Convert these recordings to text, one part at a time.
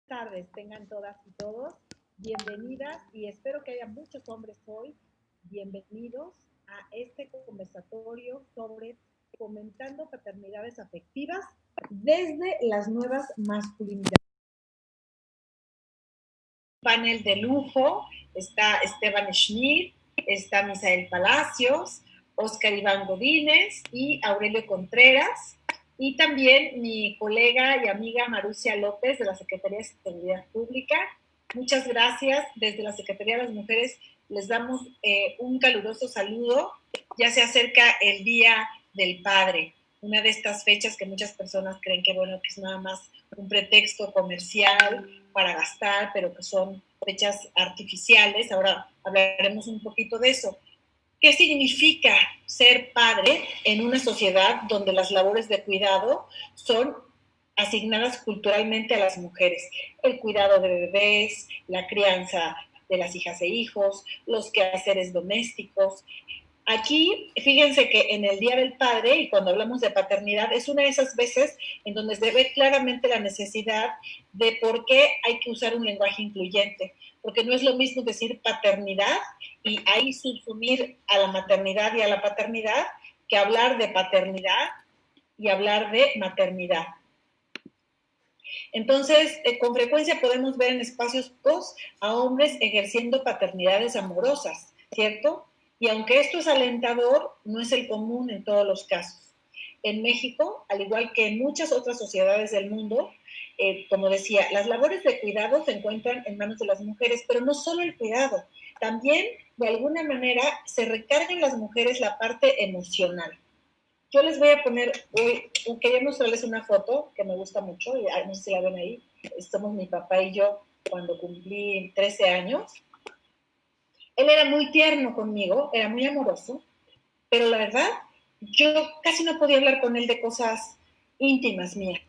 Tardes tengan todas y todos. Bienvenidas y espero que haya muchos hombres hoy. Bienvenidos a este conversatorio sobre fomentando paternidades afectivas desde las nuevas masculinidades. Panel de lujo, está Esteban Schmidt, está Misael Palacios, Oscar Iván Godínez y Aurelio Contreras, y también mi colega y amiga Marucia López de la Secretaría de Seguridad Pública. Muchas gracias. Desde la Secretaría de las Mujeres les damos un caluroso saludo. Ya se acerca el Día del Padre, una de estas fechas que muchas personas creen que, bueno, que es nada más un pretexto comercial para gastar, pero que son fechas artificiales. Ahora hablaremos un poquito de eso. ¿Qué significa ser padre en una sociedad donde las labores de cuidado son asignadas culturalmente a las mujeres? El cuidado de bebés, la crianza de las hijas e hijos, los quehaceres domésticos. Aquí, fíjense que en el Día del Padre, y cuando hablamos de paternidad, es una de esas veces en donde se ve claramente la necesidad de por qué hay que usar un lenguaje incluyente, porque no es lo mismo decir paternidad y ahí subsumir a la maternidad y a la paternidad que hablar de paternidad y hablar de maternidad. Entonces, con frecuencia podemos ver en espacios a hombres ejerciendo paternidades amorosas, ¿cierto? Y aunque esto es alentador, no es el común en todos los casos. En México, al igual que en muchas otras sociedades del mundo, como decía, las labores de cuidado se encuentran en manos de las mujeres, pero no solo el cuidado, también de alguna manera se recarga en las mujeres la parte emocional. Yo les voy a poner, quería mostrarles una foto que me gusta mucho, no sé si la ven ahí, somos mi papá y yo cuando cumplí 13 años. Él era muy tierno conmigo, era muy amoroso, pero la verdad, yo casi no podía hablar con él de cosas íntimas mías.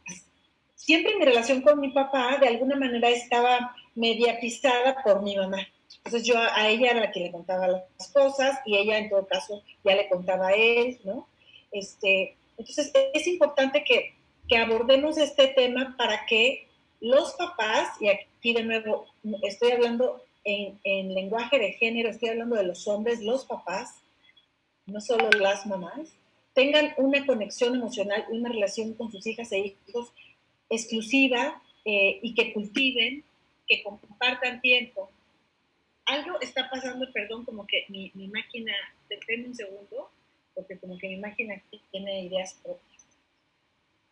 Siempre mi relación con mi papá, de alguna manera, estaba mediatizada por mi mamá. Entonces yo a ella era la que le contaba las cosas y ella, en todo caso, ya le contaba a él, ¿no? Entonces es importante que abordemos este tema para que los papás, y aquí de nuevo estoy hablando en lenguaje de género, estoy hablando de los hombres, los papás, no solo las mamás, tengan una conexión emocional, una relación con sus hijas e hijos exclusiva y que cultiven, que compartan tiempo. Algo está pasando, perdón, como que mi máquina, depende un segundo, porque como que mi máquina tiene ideas propias.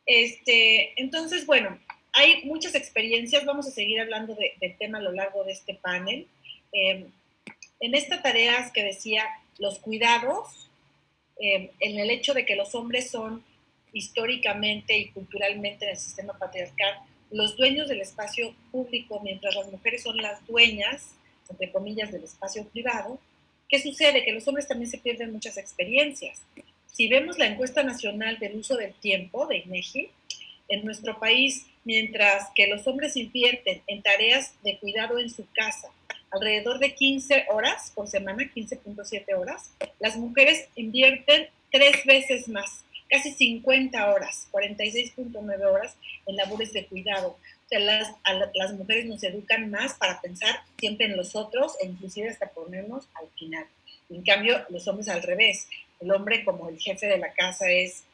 Entonces, bueno, hay muchas experiencias, vamos a seguir hablando del tema a lo largo de este panel. En esta tarea que decía, los cuidados, en el hecho de que los hombres son históricamente y culturalmente en el sistema patriarcal los dueños del espacio público, mientras las mujeres son las dueñas, entre comillas, del espacio privado. ¿Qué sucede? Que los hombres también se pierden muchas experiencias. Si vemos la encuesta nacional del uso del tiempo de INEGI, en nuestro país, mientras que los hombres invierten en tareas de cuidado en su casa alrededor de 15 horas por semana, 15.7 horas, las mujeres invierten 3 veces más, casi 50 horas, 46.9 horas en labores de cuidado. O sea, las mujeres nos educan más para pensar siempre en los otros e inclusive hasta ponernos al final. En cambio, los hombres al revés. El hombre, como el jefe de la casa, es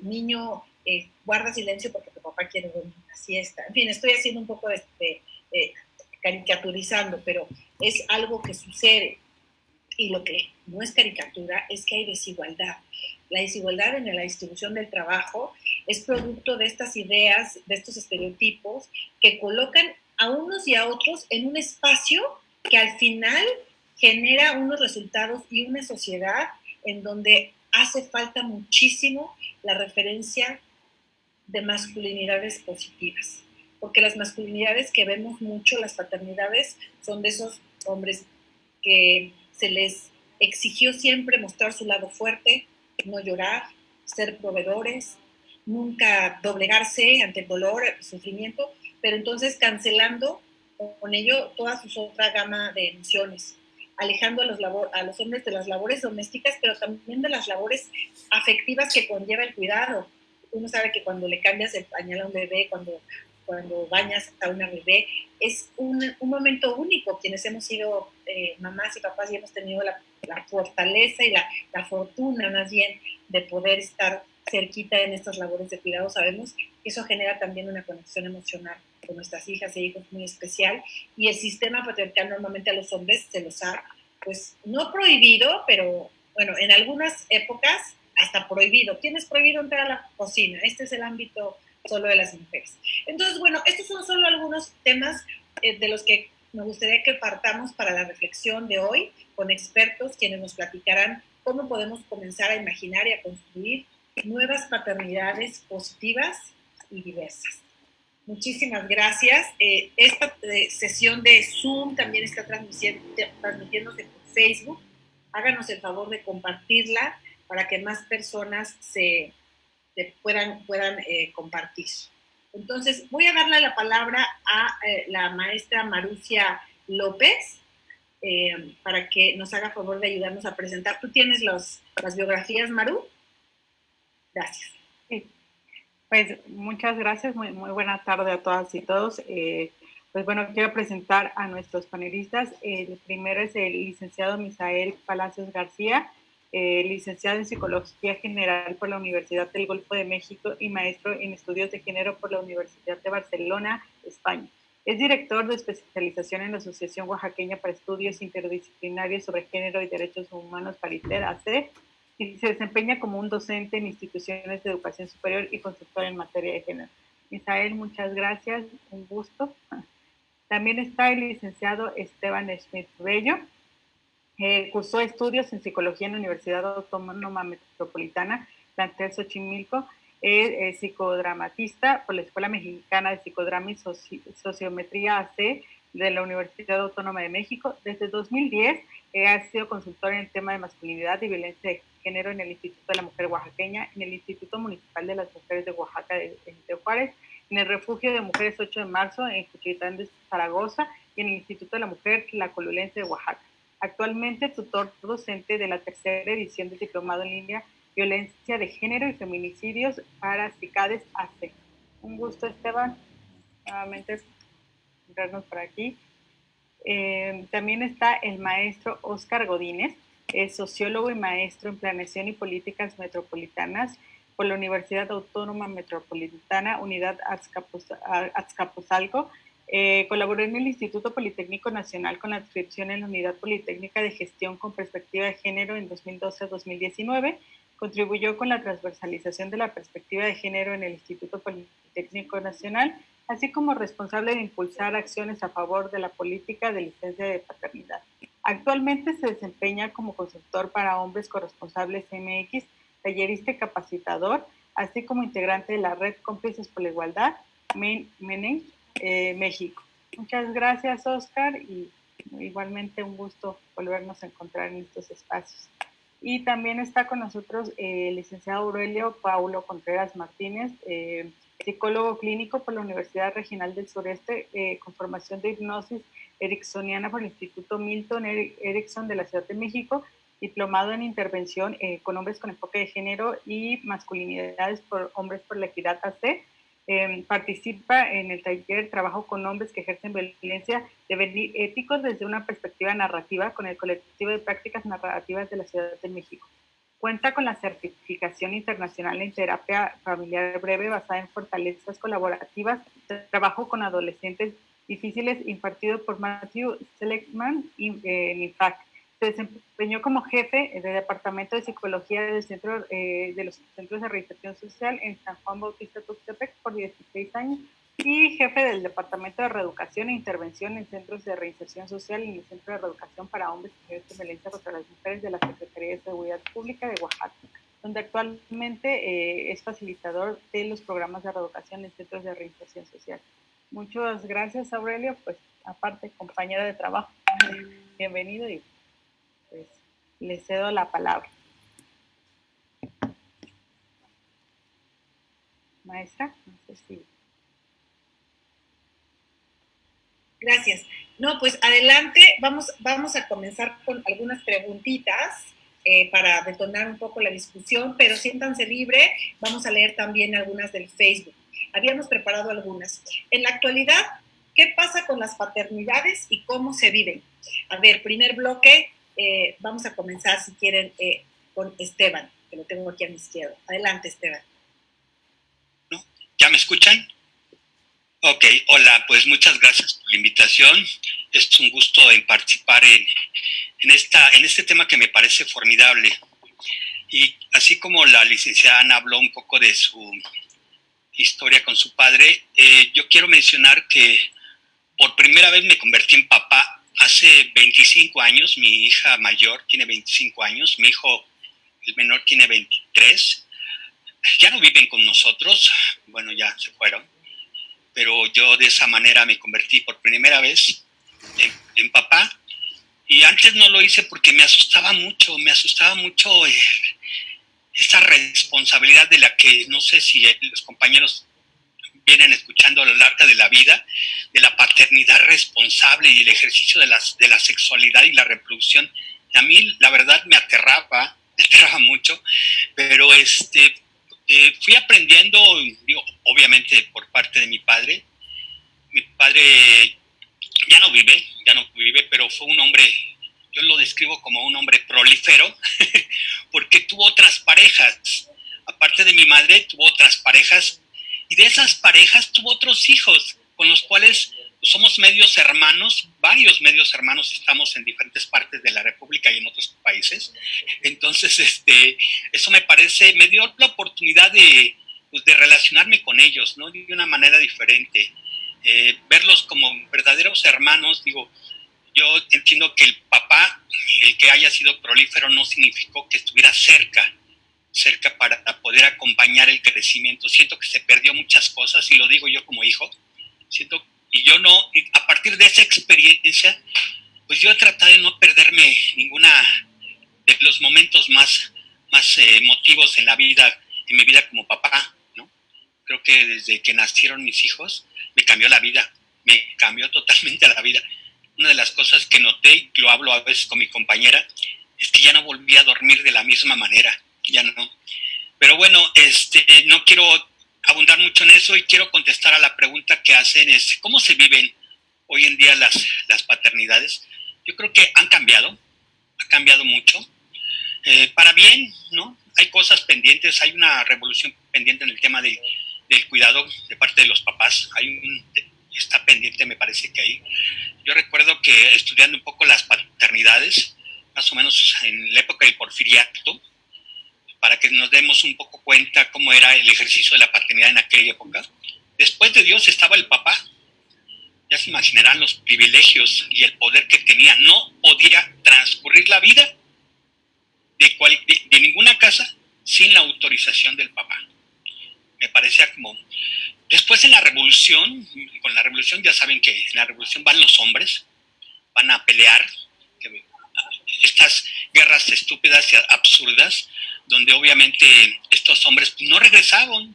niño, guarda silencio porque tu papá quiere dormir una siesta. En fin, estoy haciendo un poco caricaturizando, pero es algo que sucede. Y lo que no es caricatura es que hay desigualdad. La desigualdad en la distribución del trabajo es producto de estas ideas, de estos estereotipos que colocan a unos y a otros en un espacio que al final genera unos resultados y una sociedad en donde hace falta muchísimo la referencia de masculinidades positivas. Porque las masculinidades que vemos mucho, las paternidades, son de esos hombres que se les exigió siempre mostrar su lado fuerte, no llorar, ser proveedores, nunca doblegarse ante el dolor, el sufrimiento, pero entonces cancelando con ello toda su otra gama de emociones, alejando a los hombres de las labores domésticas, pero también de las labores afectivas que conlleva el cuidado. Uno sabe que cuando le cambias el pañal a un bebé, cuando cuando bañas a una bebé, es un momento único. Quienes hemos sido mamás y papás y hemos tenido la fortaleza y la fortuna más bien de poder estar cerquita en estas labores de cuidado, sabemos que eso genera también una conexión emocional con nuestras hijas e hijos muy especial, y el sistema patriarcal normalmente a los hombres se los ha, pues, no prohibido, pero bueno, en algunas épocas hasta prohibido. Tienes prohibido entrar a la cocina, este es el ámbito solo de las mujeres. Entonces, bueno, estos son solo algunos temas de los que me gustaría que partamos para la reflexión de hoy con expertos quienes nos platicarán cómo podemos comenzar a imaginar y a construir nuevas paternidades positivas y diversas. Muchísimas gracias. Esta sesión de Zoom también está transmitiéndose por Facebook. Háganos el favor de compartirla para que más personas se puedan compartir. Entonces, voy a darle la palabra a la maestra Marucia López para que nos haga favor de ayudarnos a presentar. ¿Tú tienes las biografías, Maru? Gracias. Sí. Pues muchas gracias, muy buena tarde a todas y todos. Pues bueno, quiero presentar a nuestros panelistas. El primero es el licenciado Misael Palacios García, licenciado en Psicología General por la Universidad del Golfo de México y maestro en Estudios de Género por la Universidad de Barcelona, España. Es director de especialización en la Asociación Oaxaqueña para Estudios Interdisciplinarios sobre Género y Derechos Humanos, Pariter, AC, y se desempeña como un docente en instituciones de educación superior y consultor en materia de género. Misael, muchas gracias, un gusto. También está el licenciado Esteban Schmidt Bello. Cursó estudios en psicología en la Universidad Autónoma Metropolitana, plantel Xochimilco. Es psicodramatista por la Escuela Mexicana de Psicodrama y Sociometría AC de la Universidad Autónoma de México. Desde 2010 ha sido consultor en el tema de masculinidad y violencia de género en el Instituto de la Mujer Oaxaqueña, en el Instituto Municipal de las Mujeres de Oaxaca de Juárez, en el Refugio de Mujeres 8 de Marzo en Juchitán de Zaragoza y en el Instituto de la Mujer La Colulense de Oaxaca. Actualmente tutor docente de la tercera edición del Diplomado en Línea Violencia de Género y Feminicidios para CICADES AC. Un gusto, Esteban, nuevamente encontrarnos por aquí. También está el maestro Óscar Godínez, es sociólogo y maestro en planeación y políticas metropolitanas por la Universidad Autónoma Metropolitana, Unidad Azcapotzalco. Colaboró en el Instituto Politécnico Nacional con la adscripción en la Unidad Politécnica de Gestión con Perspectiva de Género en 2012-2019. Contribuyó con la transversalización de la perspectiva de género en el Instituto Politécnico Nacional, así como responsable de impulsar acciones a favor de la política de licencia de paternidad. Actualmente se desempeña como consultor para hombres corresponsables MX, tallerista y capacitador, así como integrante de la Red Cómplices por la Igualdad, MENEI, México. Muchas gracias, Óscar, y igualmente un gusto volvernos a encontrar en estos espacios. Y también está con nosotros el licenciado Aurelio Paulo Contreras Martínez, psicólogo clínico por la Universidad Regional del Sureste, con formación de hipnosis ericksoniana por el Instituto Milton Erickson de la Ciudad de México, diplomado en intervención con hombres con enfoque de género y masculinidades por hombres por la equidad AC. Participa en el taller Trabajo con hombres que ejercen violencia devenir éticos desde una perspectiva narrativa con el colectivo de prácticas narrativas de la Ciudad de México. Cuenta con la certificación internacional en terapia familiar breve basada en fortalezas colaborativas, trabajo con adolescentes difíciles impartido por Matthew Seligman en IFAC. Se desempeñó como jefe del Departamento de Psicología del Centro de los Centros de Reinserción Social en San Juan Bautista Tuxtepec por 16 años y jefe del Departamento de Reeducación e Intervención en Centros de Reinserción Social y en el Centro de Reeducación para Hombres y Mujeres de Violencia contra las Mujeres de la Secretaría de Seguridad Pública de Oaxaca, donde actualmente es facilitador de los programas de reeducación en Centros de Reinserción Social. Muchas gracias, Aurelio, pues aparte compañero de trabajo, bienvenido y pues le cedo la palabra. Maestra, no sé si... Gracias. No, pues adelante, vamos a comenzar con algunas preguntitas para detonar un poco la discusión, pero siéntanse libre, vamos a leer también algunas del Facebook. Habíamos preparado algunas. En la actualidad, ¿qué pasa con las paternidades y cómo se viven? A ver, primer bloque, vamos a comenzar, si quieren, con Esteban, que lo tengo aquí a mi izquierda. Adelante, Esteban. ¿Ya me escuchan? Ok, hola, pues muchas gracias por la invitación. Es un gusto en participar en este tema que me parece formidable. Y así como la licenciada Ana habló un poco de su historia con su padre, yo quiero mencionar que por primera vez me convertí en papá hace 25 años. Mi hija mayor tiene 25 años, mi hijo, el menor, tiene 23. Ya no viven con nosotros, bueno, ya se fueron, pero yo de esa manera me convertí por primera vez en papá. Y antes no lo hice porque me asustaba mucho esa responsabilidad de la que no sé si los compañeros vienen escuchando a lo largo de la vida, de la paternidad responsable y el ejercicio de la sexualidad y la reproducción. A mí la verdad me aterraba mucho, pero fui aprendiendo, digo, obviamente por parte de mi padre. Mi padre ya no vive, pero fue un hombre, yo lo describo como un hombre prolífero, porque tuvo otras parejas. Aparte de mi madre, tuvo otras parejas, y de esas parejas tuvo otros hijos, con los cuales pues, somos medios hermanos, varios medios hermanos, estamos en diferentes partes de la República y en otros países. Entonces, eso me dio la oportunidad de relacionarme con ellos, ¿no? De una manera diferente. Verlos como verdaderos hermanos. Digo, yo entiendo que el papá, el que haya sido prolífero, no significó que estuviera cerca para poder acompañar el crecimiento. Siento que se perdió muchas cosas, y lo digo yo como hijo. Y a partir de esa experiencia, pues yo he tratado de no perderme ninguna de los momentos más emotivos en mi vida como papá, ¿no? Creo que desde que nacieron mis hijos, me cambió la vida, me cambió totalmente la vida. Una de las cosas que noté, y lo hablo a veces con mi compañera, es que ya no volví a dormir de la misma manera, ya no. Pero bueno, no quiero abundar mucho en eso, y quiero contestar a la pregunta que hacen, es ¿cómo se viven hoy en día las paternidades? Yo creo que ha cambiado mucho, para bien, ¿no? Hay cosas pendientes, hay una revolución pendiente en el tema del cuidado de parte de los papás. Está pendiente, me parece que ahí. Yo recuerdo que estudiando un poco las paternidades, más o menos en la época del Porfiriato, para que nos demos un poco cuenta cómo era el ejercicio de la paternidad en aquella época. Después de Dios estaba el papá. Ya se imaginarán los privilegios y el poder que tenía. No podía transcurrir la vida de ninguna casa sin la autorización del papá. Me parecía como... Después con la revolución ya saben que en la revolución van los hombres, van a pelear estas guerras estúpidas y absurdas, donde obviamente estos hombres no regresaban.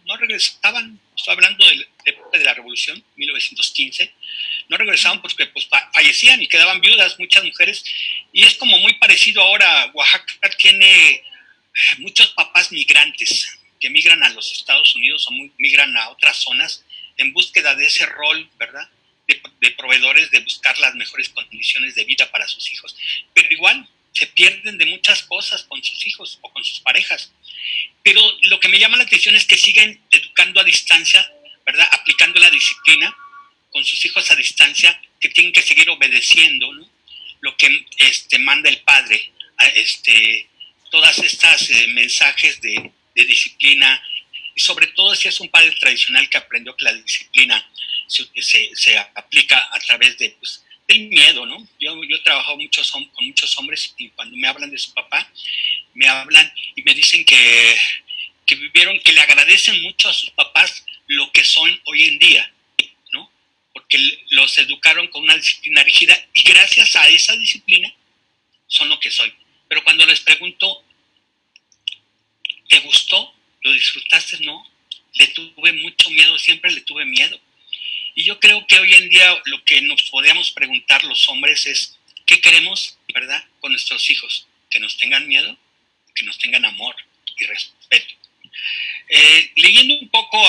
Estoy hablando de la época de la revolución, 1915, no regresaban porque pues fallecían y quedaban viudas muchas mujeres. Y es como muy parecido ahora. Oaxaca tiene muchos papás migrantes que migran a los Estados Unidos o migran a otras zonas en búsqueda de ese rol, ¿verdad? De proveedores, de buscar las mejores condiciones de vida para sus hijos. Pero igual se pierden de muchas cosas con sus hijos o con sus parejas. Pero lo que me llama la atención es que siguen educando a distancia, ¿verdad? Aplicando la disciplina con sus hijos a distancia, que tienen que seguir obedeciendo, ¿no? Lo que manda el padre, todas estas mensajes de disciplina, y sobre todo si es un padre tradicional que aprendió que la disciplina se aplica a través del miedo, ¿no? Yo he trabajado con muchos hombres, y cuando me hablan de su papá, me hablan y me dicen que vivieron, que le agradecen mucho a sus papás lo que son hoy en día, ¿no? Porque los educaron con una disciplina rígida, y gracias a esa disciplina son lo que soy. Pero cuando les pregunto, ¿te gustó? ¿Lo disfrutaste? No. Le tuve mucho miedo, siempre le tuve miedo. Y yo creo que hoy en día lo que nos podemos preguntar los hombres es, ¿qué queremos, verdad, con nuestros hijos? ¿Que nos tengan miedo que nos tengan amor y respeto. Leyendo un poco,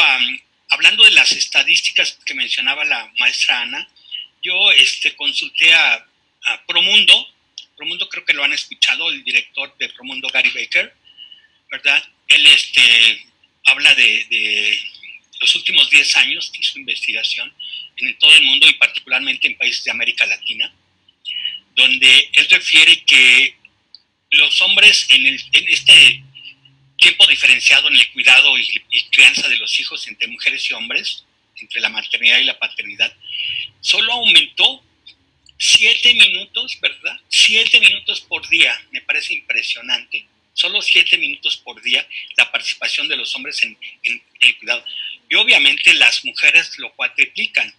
hablando de las estadísticas que mencionaba la maestra Ana, yo consulté a Promundo. Promundo creo que lo han escuchado, el director de Promundo, Gary Baker, ¿verdad? Él habla de los últimos 10 años, hizo investigación en todo el mundo y particularmente en países de América Latina, donde él refiere que los hombres en este tiempo diferenciado en el cuidado y crianza de los hijos entre mujeres y hombres, entre la maternidad y la paternidad, solo aumentó 7 minutos, ¿verdad? 7 minutos por día, me parece impresionante. Solo 7 minutos por día la participación de los hombres en el cuidado. Y obviamente las mujeres lo cuatriplican.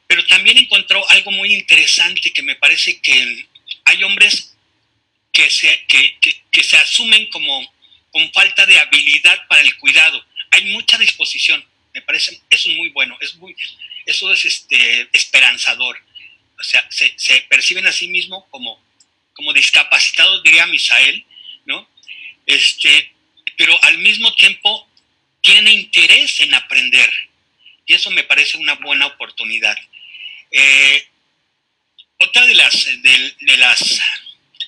Pero también encontró algo muy interesante que me parece que hay hombres que se asumen como con falta de habilidad para el cuidado. Hay mucha disposición, me parece, eso es muy bueno, eso es esperanzador. O sea, se perciben a sí mismos como discapacitados, diría Misael, ¿no? Pero al mismo tiempo tienen interés en aprender, y eso me parece una buena oportunidad. Otra de las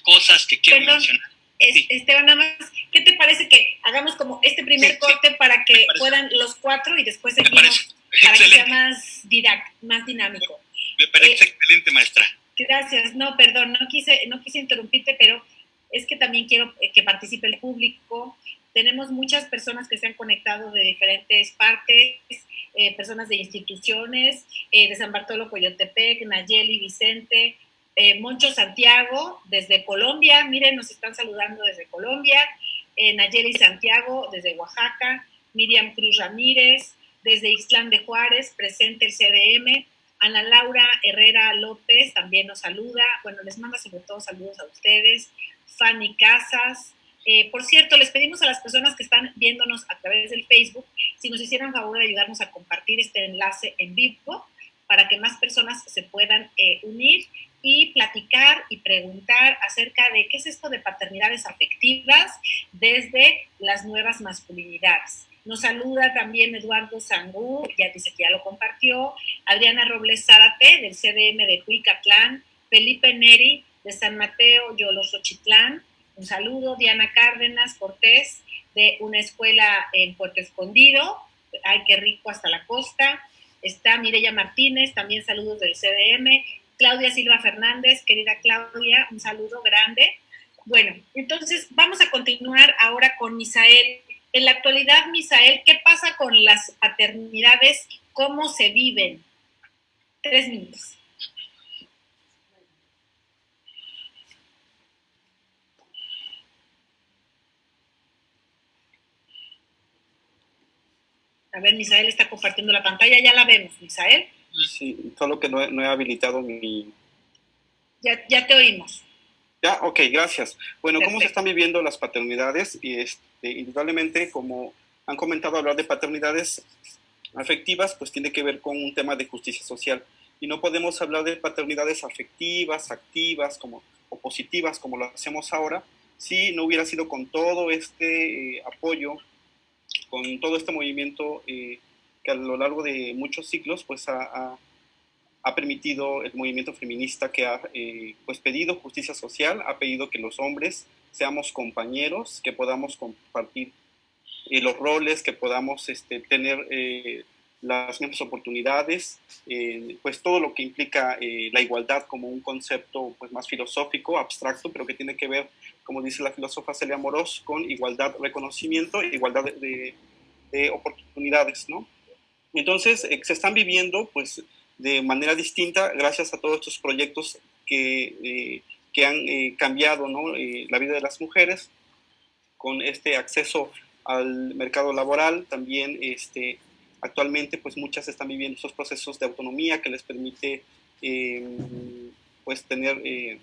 cosas que quiero mencionar. Sí. Esteban, nada más, ¿qué te parece que hagamos como este primer corte para que puedan los 4 y después seguimos para que sea más dinámico? Me parece excelente, maestra. Gracias. No, perdón, no quise interrumpirte, pero es que también quiero que participe el público. Tenemos muchas personas que se han conectado de diferentes partes, personas de instituciones, de San Bartolo Coyotepec, Nayeli, Vicente, Moncho Santiago, desde Colombia, miren, nos están saludando desde Colombia, Nayeli Santiago, desde Oaxaca, Miriam Cruz Ramírez, desde Ixtlán de Juárez, presente el CDM, Ana Laura Herrera López también nos saluda, bueno, les manda sobre todo saludos a ustedes, Fanny Casas. Por cierto, les pedimos a las personas que están viéndonos a través del Facebook si nos hicieran favor de ayudarnos a compartir este enlace en vivo para que más personas se puedan unir y platicar y preguntar acerca de qué es esto de paternidades afectivas desde las nuevas masculinidades. Nos saluda también Eduardo Sangú, ya dice que ya lo compartió, Adriana Robles Zárate del CDM de Cuicatlán, Felipe Neri de San Mateo, Yolosochitlán, un saludo, Diana Cárdenas Cortés de una escuela en Puerto Escondido, ay, qué rico, hasta la costa, está Mireya Martínez, también saludos del CDM, Claudia Silva Fernández, querida Claudia, un saludo grande. Bueno, entonces vamos a continuar ahora con Misael. En la actualidad, Misael, ¿qué pasa con las paternidades? ¿Cómo se viven? 3 minutos. A ver, Misael está compartiendo la pantalla, ya la vemos, Misael. Sí, solo que no he habilitado mi... Ya te oímos. Ya, ok, gracias. Bueno, Perfecto. ¿Cómo se están viviendo las paternidades? Y indudablemente, como han comentado, hablar de paternidades afectivas, pues tiene que ver con un tema de justicia social. Y no podemos hablar de paternidades afectivas, activas o positivas, como lo hacemos ahora, si no hubiera sido con todo este apoyo, con todo este movimiento que a lo largo de muchos siglos pues ha permitido el movimiento feminista, que ha pues pedido justicia social, ha pedido que los hombres seamos compañeros, que podamos compartir los roles, que podamos tener las mismas oportunidades, pues todo lo que implica la igualdad como un concepto pues más filosófico, abstracto, pero que tiene que ver, como dice la filósofa Celia Amorós, con igualdad, reconocimiento e igualdad de oportunidades, ¿no? Entonces, se están viviendo pues de manera distinta gracias a todos estos proyectos que han cambiado, ¿no? La vida de las mujeres, con este acceso al mercado laboral. También actualmente pues muchas están viviendo esos procesos de autonomía que les permite pues tener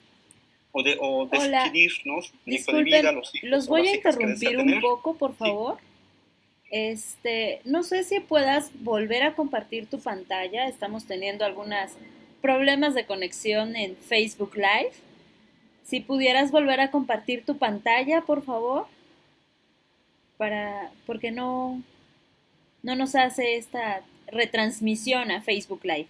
o decidir, ¿no? Su proyecto de vida, los hijos, los voy a interrumpir un poco, por favor. Sí. No sé si puedas volver a compartir tu pantalla. Estamos teniendo algunos problemas de conexión en Facebook Live. Si pudieras volver a compartir tu pantalla, por favor, porque no nos hace esta retransmisión a Facebook Live.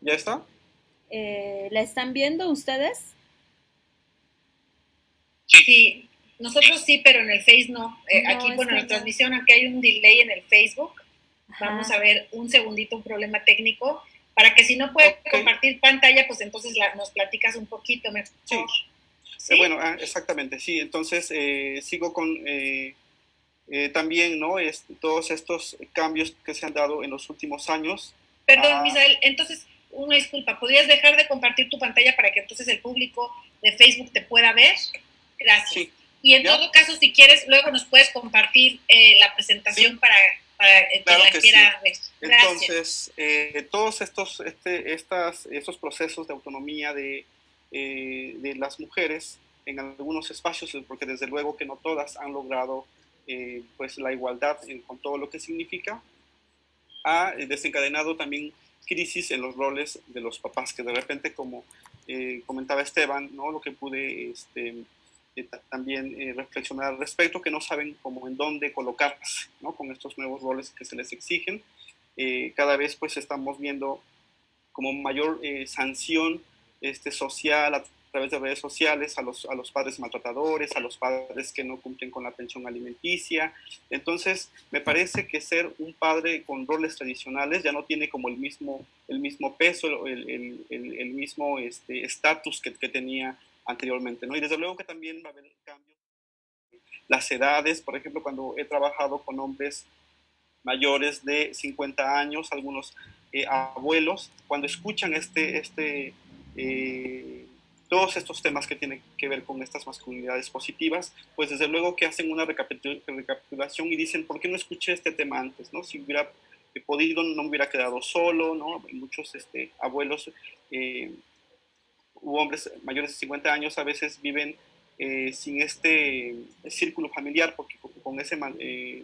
¿Ya está? ¿La están viendo ustedes? Sí, nosotros sí, pero en el Face no. Aquí, bueno, en la transmisión, aunque hay un delay en el Facebook, vamos a ver un segundito, un problema técnico, para que si no puedes compartir pantalla, pues entonces nos platicas un poquito mejor. Sí. ¿Sí? Bueno, exactamente, sí. Entonces, sigo con también, ¿no? Todos estos cambios que se han dado en los últimos años. Perdón, Misael, entonces, una disculpa, ¿podrías dejar de compartir tu pantalla para que entonces el público de Facebook te pueda ver? Gracias. Sí. Y en todo caso, si quieres, luego nos puedes compartir la presentación para claro quien la quiera ver. Gracias. Entonces, todos estos procesos de autonomía de las mujeres en algunos espacios, porque desde luego que no todas han logrado pues la igualdad con todo lo que significa, ha desencadenado también crisis en los roles de los papás, que de repente, como comentaba Esteban, ¿no? Lo que pude también reflexionar al respecto, que no saben cómo en dónde colocarse, ¿no? Con estos nuevos roles que se les exigen. Cada vez pues estamos viendo como mayor sanción social a través de redes sociales a los padres maltratadores, a los padres que no cumplen con la pensión alimenticia. Entonces, me parece que ser un padre con roles tradicionales ya no tiene como el mismo peso, el mismo estatus que tenía anteriormente, ¿no? Y desde luego que también va a haber cambios. Las edades, por ejemplo, cuando he trabajado con hombres mayores de 50 años, algunos abuelos, cuando escuchan todos estos temas que tienen que ver con estas masculinidades positivas, pues desde luego que hacen una recapitulación y dicen, ¿por qué no escuché este tema antes? ¿No? Si hubiera podido, no me hubiera quedado solo, ¿no? Muchos abuelos u hombres mayores de 50 años a veces viven sin este círculo familiar, porque con ese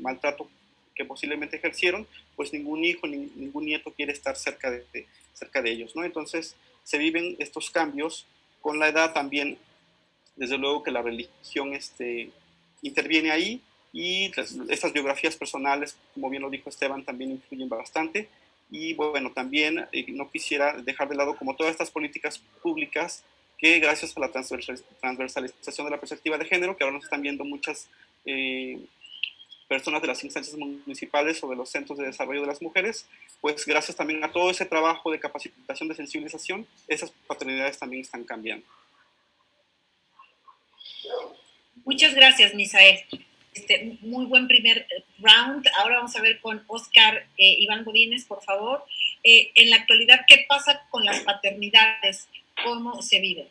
maltrato que posiblemente ejercieron, pues ningún hijo, ningún nieto quiere estar cerca de ellos, ¿no? Entonces se viven estos cambios. Con la edad también, desde luego que la religión interviene ahí, y estas biografías personales, como bien lo dijo Esteban, también influyen bastante. Y bueno, también no quisiera dejar de lado como todas estas políticas públicas que gracias a la transversalización de la perspectiva de género, que ahora nos están viendo muchas personas de las instancias municipales o de los centros de desarrollo de las mujeres, pues gracias también a todo ese trabajo de capacitación, de sensibilización, esas paternidades también están cambiando. Muchas gracias, Misael. Muy buen primer round. Ahora vamos a ver con Oscar Iván Godínez, por favor. En la actualidad, ¿qué pasa con las paternidades? ¿Cómo se viven?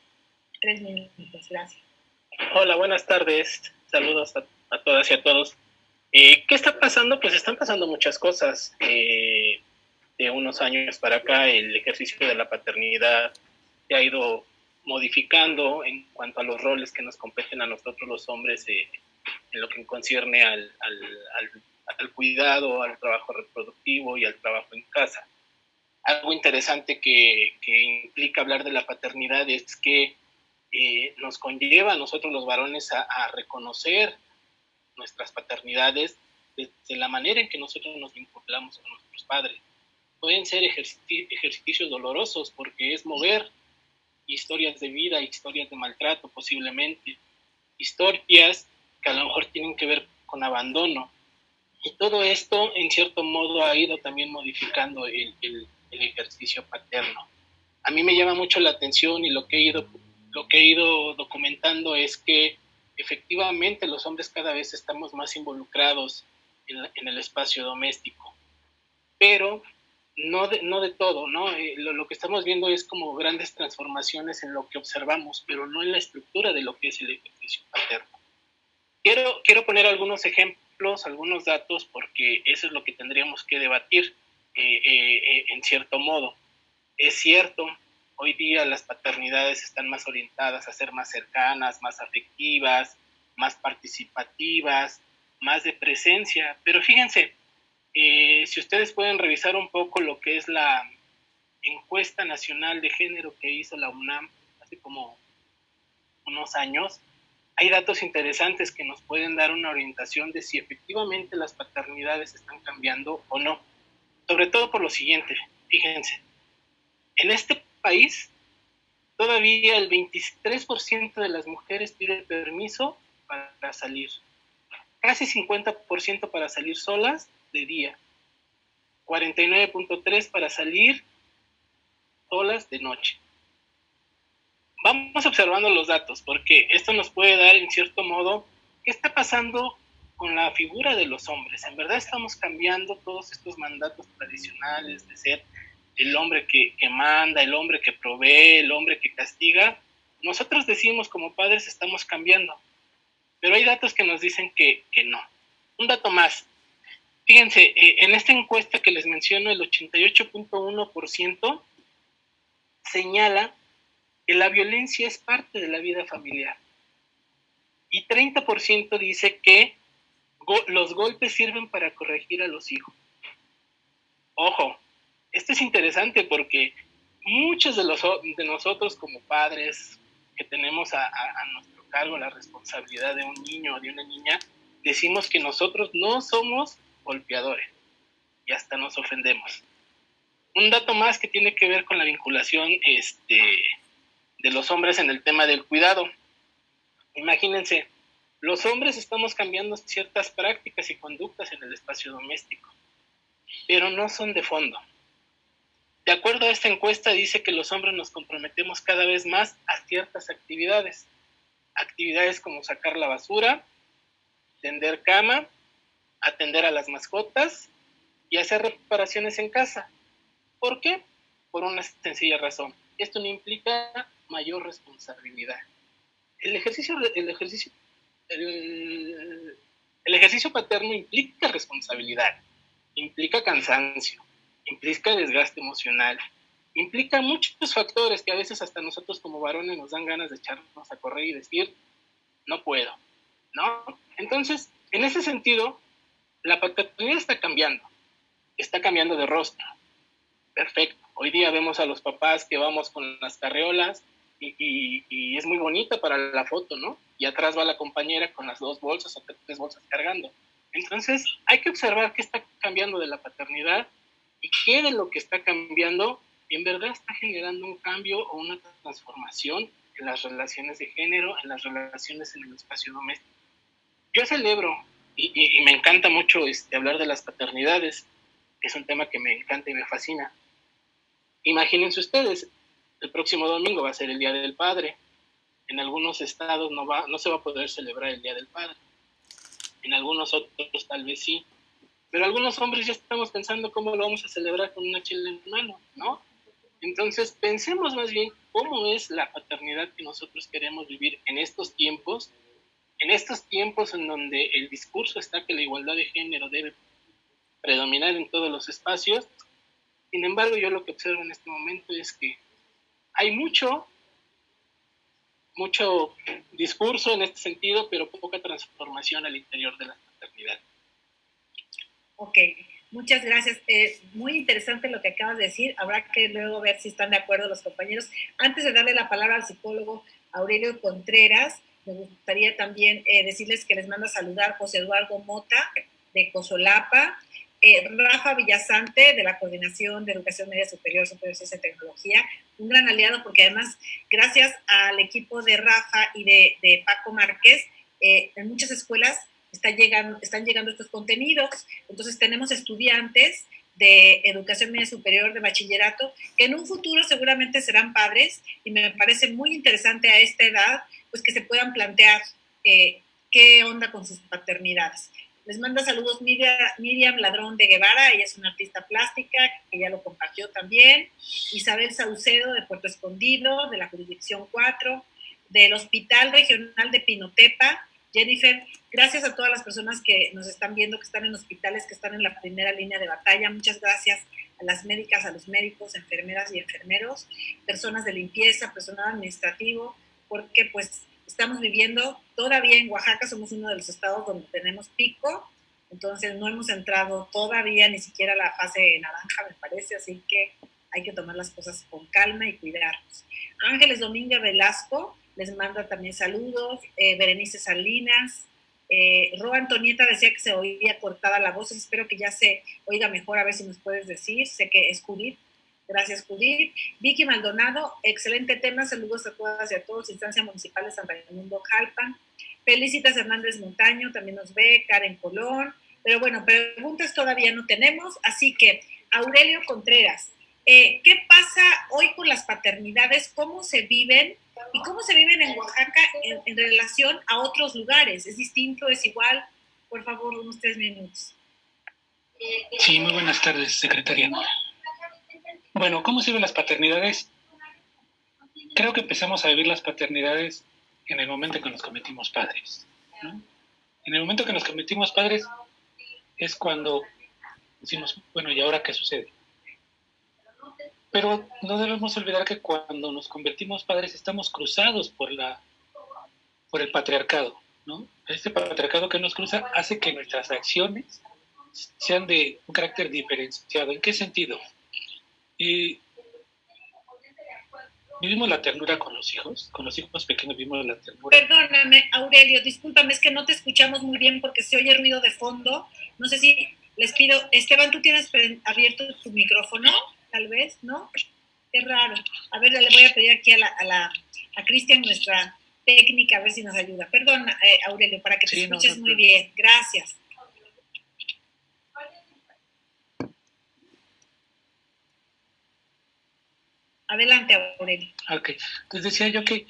3 minutos, gracias. Hola, buenas tardes. Saludos a todas y a todos. ¿Qué está pasando? Pues están pasando muchas cosas. De unos años para acá, el ejercicio de la paternidad se ha ido modificando en cuanto a los roles que nos competen a nosotros los hombres en lo que concierne al cuidado, al trabajo reproductivo y al trabajo en casa. Algo interesante que implica hablar de la paternidad es que nos conlleva a nosotros los varones a reconocer nuestras paternidades desde la manera en que nosotros nos vinculamos con nuestros padres. Pueden ser ejercicios dolorosos porque es mover historias de vida, historias de maltrato posiblemente, historias que a lo mejor tienen que ver con abandono. Y todo esto en cierto modo ha ido también modificando el ejercicio paterno. A mí me llama mucho la atención y lo que he ido documentando es que efectivamente los hombres cada vez estamos más involucrados en el espacio doméstico, pero no de todo, ¿no? Lo que estamos viendo es como grandes transformaciones en lo que observamos, pero no en la estructura de lo que es el ejercicio paterno. Quiero poner algunos ejemplos, algunos datos, porque eso es lo que tendríamos que debatir en cierto modo. Es cierto, hoy día las paternidades están más orientadas a ser más cercanas, más afectivas, más participativas, más de presencia. Pero fíjense, si ustedes pueden revisar un poco lo que es la encuesta nacional de género que hizo la UNAM hace como unos años, hay datos interesantes que nos pueden dar una orientación de si efectivamente las paternidades están cambiando o no. Sobre todo por lo siguiente, fíjense, en este país todavía el 23% de las mujeres pide permiso para salir, casi 50% para salir solas de día, 49.3% para salir solas de noche. Vamos observando los datos, porque esto nos puede dar, en cierto modo, qué está pasando con la figura de los hombres. En verdad estamos cambiando todos estos mandatos tradicionales de ser el hombre que manda, el hombre que provee, el hombre que castiga. Nosotros decimos como padres estamos cambiando, pero hay datos que nos dicen que no. Un dato más. Fíjense, en esta encuesta que les menciono, el 88.1% señala que la violencia es parte de la vida familiar. Y 30% dice que los golpes sirven para corregir a los hijos. Ojo, esto es interesante porque muchos de nosotros como padres que tenemos a nuestro cargo la responsabilidad de un niño o de una niña, decimos que nosotros no somos golpeadores y hasta nos ofendemos. Un dato más que tiene que ver con la vinculación de los hombres en el tema del cuidado. Imagínense, los hombres estamos cambiando ciertas prácticas y conductas en el espacio doméstico, pero no son de fondo. De acuerdo a esta encuesta, dice que los hombres nos comprometemos cada vez más a ciertas actividades. Actividades como sacar la basura, tender cama, atender a las mascotas y hacer reparaciones en casa. ¿Por qué? Por una sencilla razón. Esto no implica mayor responsabilidad. El ejercicio paterno implica responsabilidad, implica cansancio, implica desgaste emocional, implica muchos factores que a veces hasta nosotros como varones nos dan ganas de echarnos a correr y decir, no puedo, ¿no? Entonces, en ese sentido, la paternidad está cambiando de rostro. Perfecto. Hoy día vemos a los papás que vamos con las carriolas y es muy bonita para la foto, ¿no? Y atrás va la compañera con las 2 bolsas o 3 bolsas cargando. Entonces, hay que observar qué está cambiando de la paternidad y qué de lo que está cambiando en verdad está generando un cambio o una transformación en las relaciones de género, en las relaciones en el espacio doméstico. Yo celebro y me encanta mucho hablar de las paternidades, que es un tema que me encanta y me fascina. Imagínense ustedes, el próximo domingo va a ser el Día del Padre. En algunos estados no se va a poder celebrar el Día del Padre. En algunos otros tal vez sí. Pero algunos hombres ya estamos pensando cómo lo vamos a celebrar con una chela en mano, ¿no? Entonces, pensemos más bien cómo es la paternidad que nosotros queremos vivir en estos tiempos en donde el discurso está que la igualdad de género debe predominar en todos los espacios. Sin embargo, yo lo que observo en este momento es que hay mucho discurso en este sentido, pero poca transformación al interior de la paternidad. Ok, muchas gracias. Muy interesante lo que acabas de decir. Habrá que luego ver si están de acuerdo los compañeros. Antes de darle la palabra al psicólogo Aurelio Contreras, me gustaría también decirles que les manda a saludar José Eduardo Mota, de Cosolapa, Rafa Villasante, de la Coordinación de Educación Media Superior, Ciencia y Tecnología, un gran aliado porque además, gracias al equipo de Rafa y de Paco Márquez, en muchas escuelas están llegando estos contenidos. Entonces tenemos estudiantes de educación media superior, de bachillerato, que en un futuro seguramente serán padres, y me parece muy interesante a esta edad, pues que se puedan plantear qué onda con sus paternidades. Les manda saludos Miriam Ladrón de Guevara, ella es una artista plástica, que ya lo compartió también, Isabel Saucedo de Puerto Escondido, de la Jurisdicción 4, del Hospital Regional de Pinotepa, Jennifer, gracias a todas las personas que nos están viendo, que están en hospitales, que están en la primera línea de batalla. Muchas gracias a las médicas, a los médicos, enfermeras y enfermeros, personas de limpieza, personal administrativo, porque pues estamos viviendo todavía en Oaxaca, somos uno de los estados donde tenemos pico, entonces no hemos entrado todavía ni siquiera a la fase naranja, me parece, así que hay que tomar las cosas con calma y cuidarnos. Ángeles Domínguez Velasco les manda también saludos, Berenice Salinas, Ro Antonieta decía que se oía cortada la voz, espero que ya se oiga mejor, a ver si nos puedes decir, sé que es Judith, gracias Judith. Vicky Maldonado, excelente tema, saludos a todas y a todos, Instancia Municipal de San Raimundo Jalpan. Felicitas Hernández Montaño, también nos ve, Karen Colón, pero bueno, preguntas todavía no tenemos, así que Aurelio Contreras, ¿qué pasa hoy con las paternidades? ¿Cómo se viven? ¿Y cómo se viven en Oaxaca en relación a otros lugares? ¿Es distinto? ¿Es igual? Por favor, unos 3 minutos. Sí, muy buenas tardes, secretaria. Bueno, ¿cómo se viven las paternidades? Creo que empezamos a vivir las paternidades en el momento en que nos convertimos padres, ¿no? En el momento que nos convertimos padres es cuando decimos, bueno, ¿y ahora qué sucede? Pero no debemos olvidar que cuando nos convertimos padres estamos cruzados por el patriarcado, ¿no? Este patriarcado que nos cruza hace que nuestras acciones sean de un carácter diferenciado. ¿En qué sentido? Vivimos la ternura con los hijos pequeños vivimos la ternura. Perdóname, Aurelio, discúlpame, es que no te escuchamos muy bien porque se oye ruido de fondo. No sé si les pido, Esteban, ¿tú tienes abierto tu micrófono? Tal vez, ¿no? Qué raro. A ver, le voy a pedir aquí a Cristian, nuestra técnica, a ver si nos ayuda. Perdón, Aurelio, para que te escuches muy bien. Gracias. Adelante, Aurelio. Ok, entonces decía yo que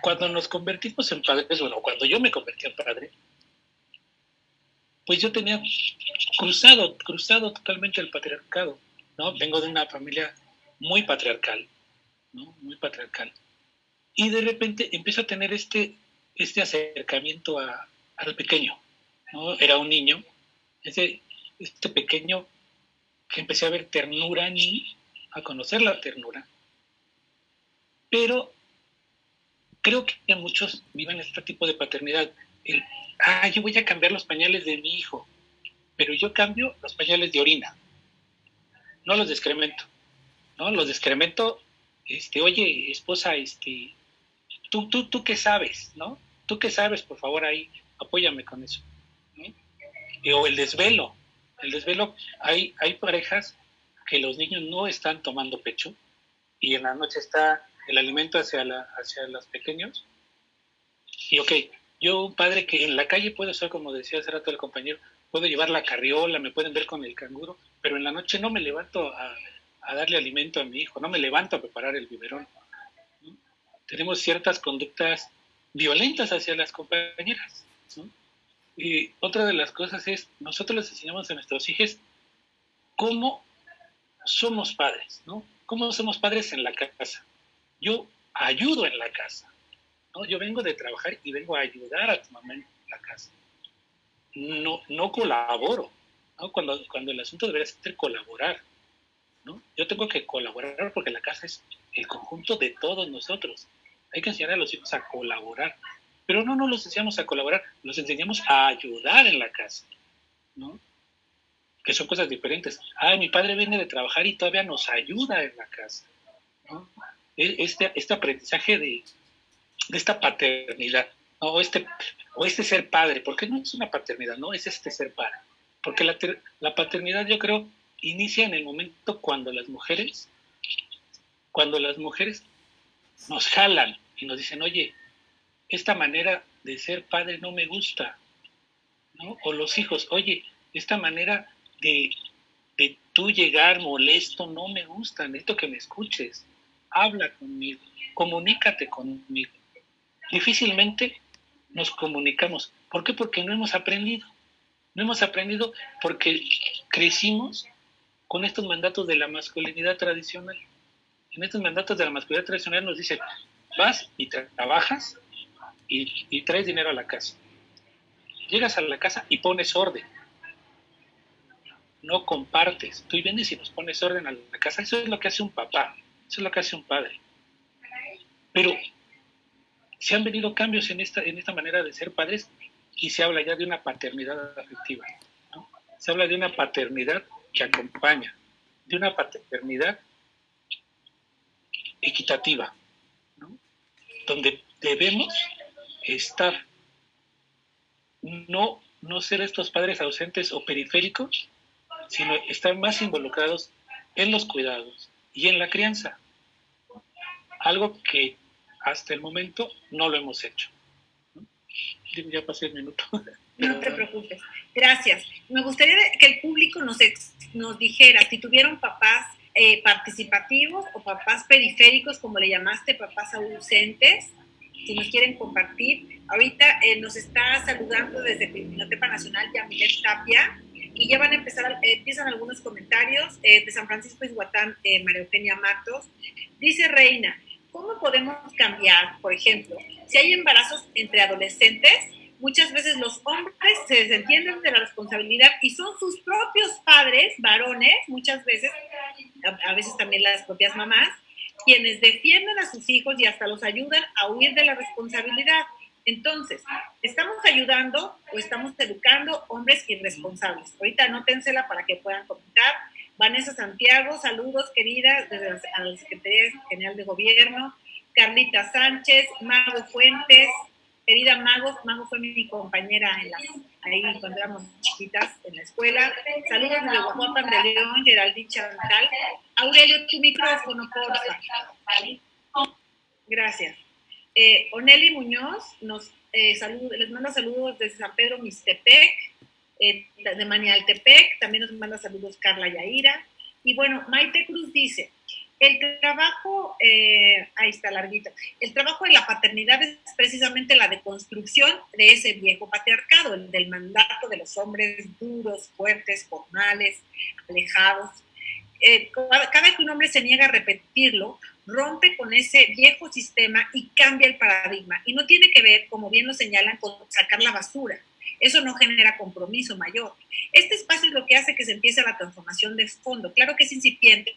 cuando nos convertimos en padres, bueno, cuando yo me convertí en padre, pues yo tenía cruzado totalmente el patriarcado, ¿no? Vengo de una familia muy patriarcal, ¿no? Muy patriarcal. Y de repente empiezo a tener este acercamiento al pequeño, ¿no? Era un niño, este pequeño que empecé a ver ternura en mí, a conocer la ternura, pero creo que muchos viven este tipo de paternidad. Yo voy a cambiar los pañales de mi hijo, pero yo cambio los pañales de orina, no los de excremento, ¿no? Los de excremento, oye, esposa, tú qué sabes, ¿no? Tú qué sabes, por favor, ahí, apóyame con eso, ¿no? O el desvelo, hay parejas que los niños no están tomando pecho y en la noche está el alimento hacia los pequeños. Y yo un padre que en la calle puedo ser, como decía hace rato el compañero, puedo llevar la carriola, me pueden ver con el canguro, pero en la noche no me levanto a darle alimento a mi hijo, no me levanto a preparar el biberón, ¿no? Tenemos ciertas conductas violentas hacia las compañeras, ¿no? Y otra de las cosas es, nosotros les enseñamos a nuestros hijos cómo somos padres, ¿no? ¿Cómo somos padres en la casa? Yo ayudo en la casa, ¿no? Yo vengo de trabajar y vengo a ayudar a tu mamá en la casa. No colaboro, ¿no? Cuando el asunto debería ser colaborar, ¿no? Yo tengo que colaborar porque la casa es el conjunto de todos nosotros. Hay que enseñar a los hijos a colaborar, pero no los enseñamos a colaborar, los enseñamos a ayudar en la casa, ¿no? Que son cosas diferentes. Mi padre viene de trabajar y todavía nos ayuda en la casa, ¿no? Este aprendizaje de esta paternidad, ¿no? o este ser padre, porque no es una paternidad, no es este ser padre, porque la paternidad, yo creo, inicia en el momento cuando las mujeres nos jalan y nos dicen, oye, esta manera de ser padre no me gusta, ¿no? O los hijos, oye, esta manera de tú llegar molesto no me gusta, necesito que me escuches, habla conmigo, comunícate conmigo. Difícilmente nos comunicamos. ¿Por qué? Porque no hemos aprendido. No hemos aprendido porque crecimos con estos mandatos de la masculinidad tradicional. En estos mandatos de la masculinidad tradicional nos dicen, vas y trabajas y traes dinero a la casa. Llegas a la casa y pones orden. No compartes. Tú vienes y nos pones orden a la casa. Eso es lo que hace un papá. Eso es lo que hace un padre. Pero se han venido cambios en esta manera de ser padres y se habla ya de una paternidad afectiva, ¿no? Se habla de una paternidad que acompaña, de una paternidad equitativa, ¿no? Donde debemos estar, no ser estos padres ausentes o periféricos, sino estar más involucrados en los cuidados y en la crianza. Algo que hasta el momento no lo hemos hecho. Ya pasé el minuto. No te preocupes. Gracias. Me gustaría que el público nos dijera si tuvieron papás participativos o papás periféricos, como le llamaste, papás ausentes, si nos quieren compartir. Ahorita nos está saludando desde la Biblioteca Nacional Yamilet Tapia, y ya van a empiezan algunos comentarios de San Francisco Izhuatán, María Eugenia Matos. Dice Reina, ¿cómo podemos cambiar, por ejemplo, si hay embarazos entre adolescentes? Muchas veces los hombres se desentienden de la responsabilidad y son sus propios padres, varones, muchas veces, a veces también las propias mamás, quienes defienden a sus hijos y hasta los ayudan a huir de la responsabilidad. Entonces, ¿estamos ayudando o estamos educando hombres irresponsables? Ahorita anótensela para que puedan comentar. Vanessa Santiago, saludos queridas desde la Secretaría General de Gobierno. Carlita Sánchez, Mago Fuentes, querida Mago fue mi compañera ahí cuando éramos chiquitas en la escuela. Saludos desde Guajuapan de León, Geraldine Chantal. Aurelio, tu micrófono, porfa. Gracias. Oneli Muñoz les manda saludos desde San Pedro Mixtepec, de Manialtepec, también nos manda saludos Carla Yaira. Y bueno, Maite Cruz dice, el trabajo, ahí está larguito, el trabajo de la paternidad es precisamente la deconstrucción de ese viejo patriarcado, el del mandato de los hombres duros, fuertes, formales, alejados. Cada vez que un hombre se niega a repetirlo, rompe con ese viejo sistema y cambia el paradigma. Y no tiene que ver, como bien lo señalan, con sacar la basura. Eso no genera compromiso mayor. Este espacio es lo que hace que se empiece la transformación de fondo. Claro que es incipiente,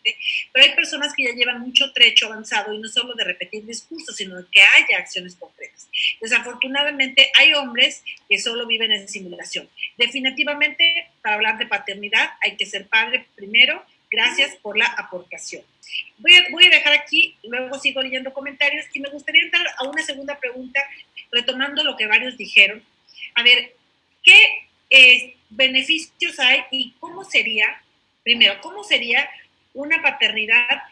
pero hay personas que ya llevan mucho trecho avanzado y no solo de repetir discursos, sino de que haya acciones concretas. Desafortunadamente, hay hombres que solo viven en simulación. Definitivamente, para hablar de paternidad, hay que ser padre primero. Gracias por la aportación. Voy a dejar aquí, luego sigo leyendo comentarios y me gustaría entrar a una segunda pregunta, retomando lo que varios dijeron. A ver, ¿qué beneficios hay y cómo sería una paternidad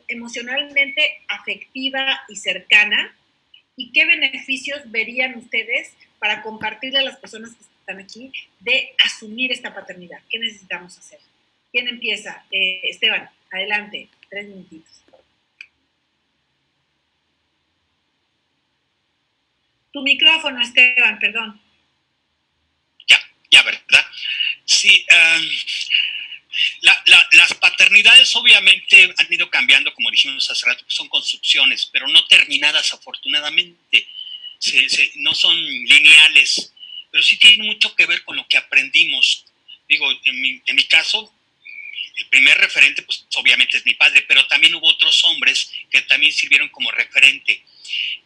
emocionalmente afectiva y cercana? ¿Y qué beneficios verían ustedes para compartirle a las personas que están aquí de asumir esta paternidad? ¿Qué necesitamos hacer? ¿Quién empieza? Esteban, adelante, 3 minutitos. Tu micrófono, Esteban, perdón. Ya, ¿verdad? Sí, las paternidades obviamente han ido cambiando, como dijimos hace rato, son construcciones, pero no terminadas afortunadamente. No son lineales, pero sí tienen mucho que ver con lo que aprendimos. Digo, en mi caso, el primer referente, pues obviamente es mi padre, pero también hubo otros hombres que también sirvieron como referente.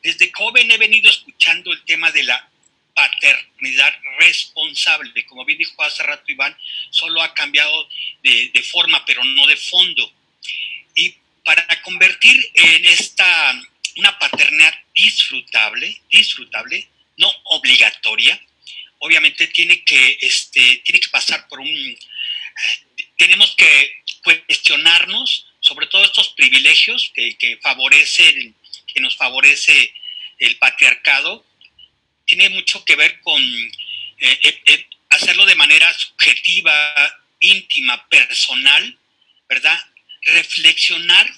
Desde joven he venido escuchando el tema de la paternidad responsable. Como bien dijo hace rato Iván, solo ha cambiado de forma, pero no de fondo. Y para convertir en una paternidad disfrutable, no obligatoria, obviamente tiene que pasar por tenemos que cuestionarnos sobre todo estos privilegios que nos favorece el patriarcado. Tiene mucho que ver con hacerlo de manera subjetiva, íntima, personal, ¿verdad? Reflexionar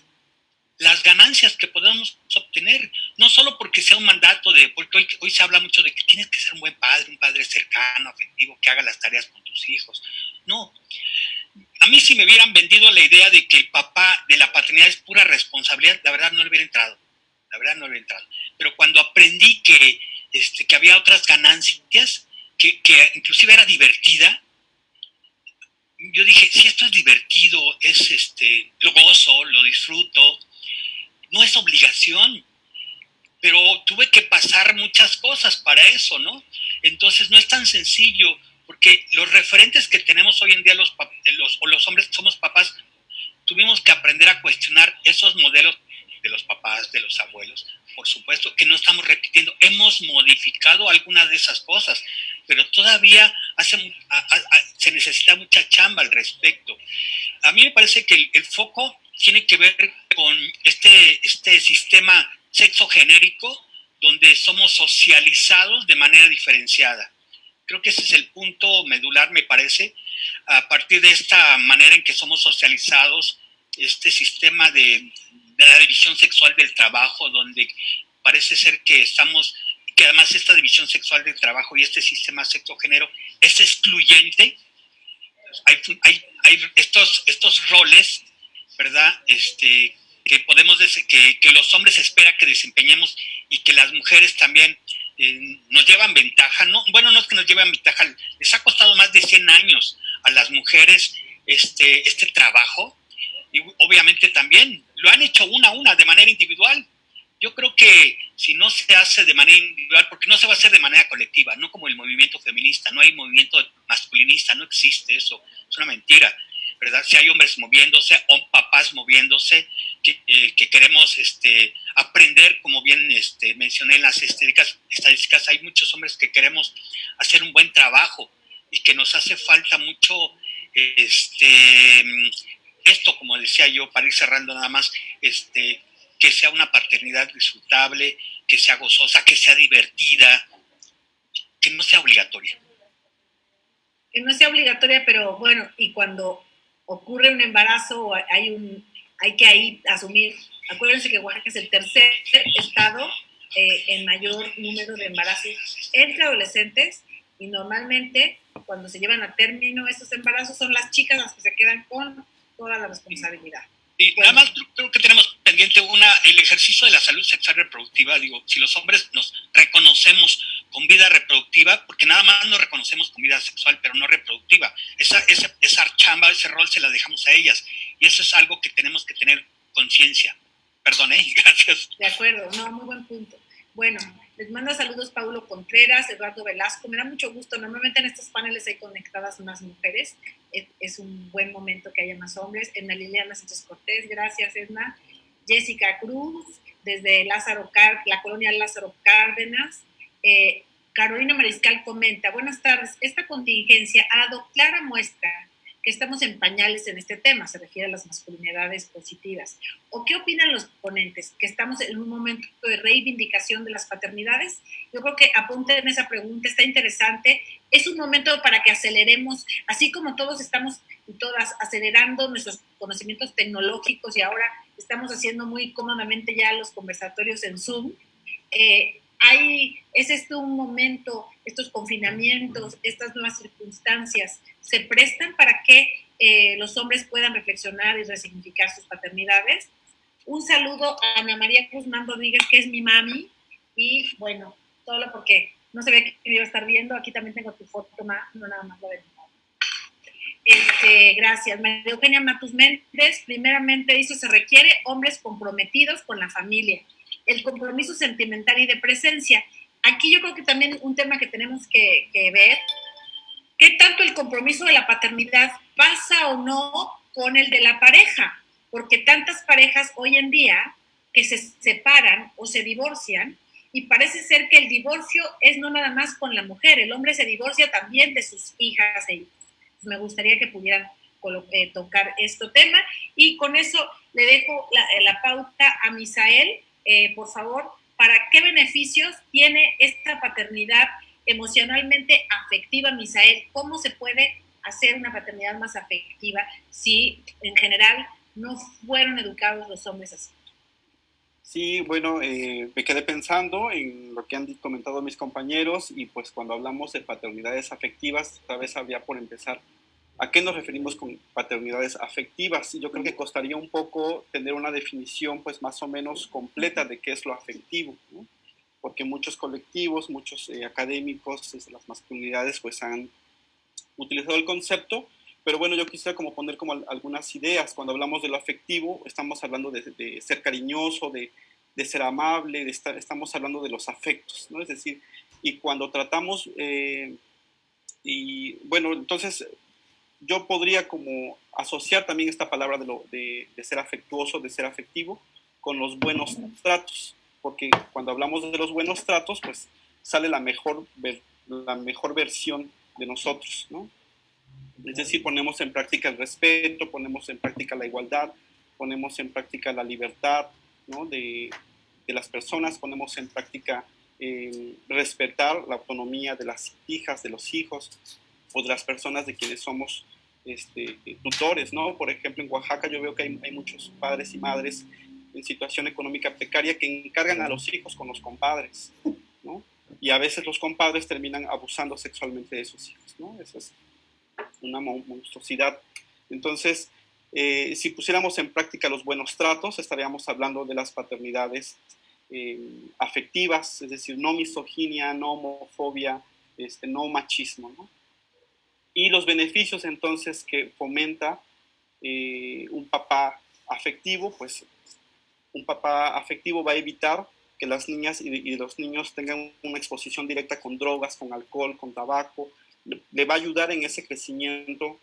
las ganancias que podemos obtener, no solo porque sea un mandato porque hoy se habla mucho de que tienes que ser un buen padre, un padre cercano, afectivo, que haga las tareas con tus hijos. No. A mí si me hubieran vendido la idea de que el papá de la paternidad es pura responsabilidad, la verdad no le hubiera entrado. Pero cuando aprendí que había otras ganancias, que inclusive era divertida, yo dije, si esto es divertido, lo gozo, lo disfruto, no es obligación. pero tuve que pasar muchas cosas para eso, ¿no? Entonces no es tan sencillo, porque los referentes que tenemos hoy en día los hombres que somos papás, tuvimos que aprender a cuestionar esos modelos de los papás, de los abuelos, por supuesto que no estamos repitiendo, hemos modificado algunas de esas cosas, pero todavía se necesita mucha chamba al respecto. A mí me parece que el foco tiene que ver con este sistema sexogenérico donde somos socializados de manera diferenciada. Creo que ese es el punto medular, me parece, a partir de esta manera en que somos socializados, este sistema de la división sexual del trabajo, donde parece ser que además esta división sexual del trabajo y este sistema sexogénero es excluyente. Hay estos roles, ¿verdad? Que podemos que los hombres esperan que desempeñemos y que las mujeres también nos llevan ventaja, ¿no? Bueno, no es que nos lleven ventaja, les ha costado más de 100 años a las mujeres este trabajo, y obviamente también lo han hecho una a una de manera individual. Yo creo que si no se hace de manera individual, porque no se va a hacer de manera colectiva, no como el movimiento feminista, no hay movimiento masculinista, no existe eso, es una mentira, ¿verdad? Si hay hombres moviéndose o papás moviéndose, que queremos aprender, como bien mencioné en las estadísticas, hay muchos hombres que queremos hacer un buen trabajo y que nos hace falta mucho esto, como decía yo, para ir cerrando nada más, que sea una paternidad disfrutable, que sea gozosa, que sea divertida, que no sea obligatoria. Que no sea obligatoria, pero bueno, y cuando ocurre un embarazo, hay que ahí asumir, acuérdense que Oaxaca es el tercer estado en mayor número de embarazos entre adolescentes, y normalmente cuando se llevan a término estos embarazos son las chicas las que se quedan con toda la responsabilidad. Y nada más creo que tenemos pendiente el ejercicio de la salud sexual reproductiva. Digo, si los hombres nos reconocemos con vida reproductiva, porque nada más nos reconocemos con vida sexual, pero no reproductiva. Esa chamba, ese rol se la dejamos a ellas. Y eso es algo que tenemos que tener conciencia. Perdón, gracias. De acuerdo, no, muy buen punto. Bueno, les manda saludos Paulo Contreras, Eduardo Velasco. Me da mucho gusto. Normalmente en estos paneles hay conectadas más mujeres. Es un buen momento que haya más hombres. Edna Liliana Sánchez Cortés, gracias Edna. Jessica Cruz, desde la colonia Lázaro Cárdenas. Carolina Mariscal comenta, buenas tardes, esta contingencia ha dado clara muestra que estamos en pañales en este tema, se refiere a las masculinidades positivas. ¿O qué opinan los ponentes? ¿Que estamos en un momento de reivindicación de las paternidades? Yo creo que apunten esa pregunta, está interesante. Es un momento para que aceleremos, así como todos estamos y todas acelerando nuestros conocimientos tecnológicos y ahora estamos haciendo muy cómodamente ya los conversatorios en Zoom. ¿Es esto un momento, estos confinamientos, estas nuevas circunstancias, se prestan para que los hombres puedan reflexionar y resignificar sus paternidades? Un saludo a Ana María Guzmán Rodríguez, que es mi mami, y bueno, solo porque no se ve que me iba a estar viendo, aquí también tengo tu foto, no nada más la de mi mami. Gracias. María Eugenia Matus Méndez, primeramente dice, se requiere hombres comprometidos con la familia, el compromiso sentimental y de presencia. Aquí yo creo que también un tema que tenemos que ver, ¿qué tanto el compromiso de la paternidad pasa o no con el de la pareja? Porque tantas parejas hoy en día que se separan o se divorcian, y parece ser que el divorcio es no nada más con la mujer, el hombre se divorcia también de sus hijas e hijos. Me gustaría que pudieran tocar este tema, y con eso le dejo la pauta a Misael, por favor, ¿para qué beneficios tiene esta paternidad emocionalmente afectiva, Misael? ¿Cómo se puede hacer una paternidad más afectiva si en general no fueron educados los hombres así? Sí, bueno, me quedé pensando en lo que han comentado mis compañeros, y pues cuando hablamos de paternidades afectivas, tal vez habría por empezar, ¿a qué nos referimos con paternidades afectivas? Yo creo que costaría un poco tener una definición pues más o menos completa de qué es lo afectivo, ¿no? Porque muchos colectivos, muchos académicos desde las masculinidades pues han utilizado el concepto, pero bueno, yo quisiera como poner como algunas ideas. Cuando hablamos de lo afectivo, estamos hablando de ser cariñoso, de de ser amable, estamos hablando de los afectos, ¿no? Es decir, y cuando tratamos, y bueno, entonces yo podría como asociar también esta palabra de ser afectuoso, de ser afectivo, con los buenos tratos, porque cuando hablamos de los buenos tratos, pues sale la mejor versión de nosotros, ¿no? Es decir, ponemos en práctica el respeto, ponemos en práctica la igualdad, ponemos en práctica la libertad, ¿no? de las personas, ponemos en práctica respetar la autonomía de las hijas, de los hijos o de las personas de quienes somos tutores, ¿no? Por ejemplo, en Oaxaca yo veo que hay muchos padres y madres en situación económica precaria que encargan a los hijos con los compadres, ¿no? Y a veces los compadres terminan abusando sexualmente de sus hijos, ¿no? Eso es una monstruosidad. Entonces, si pusiéramos en práctica los buenos tratos, estaríamos hablando de las paternidades afectivas, es decir, no misoginia, no homofobia, no machismo, ¿no? Y los beneficios entonces que fomenta un papá afectivo, pues un papá afectivo va a evitar que las niñas y los niños tengan una exposición directa con drogas, con alcohol, con tabaco. Le va a ayudar en ese crecimiento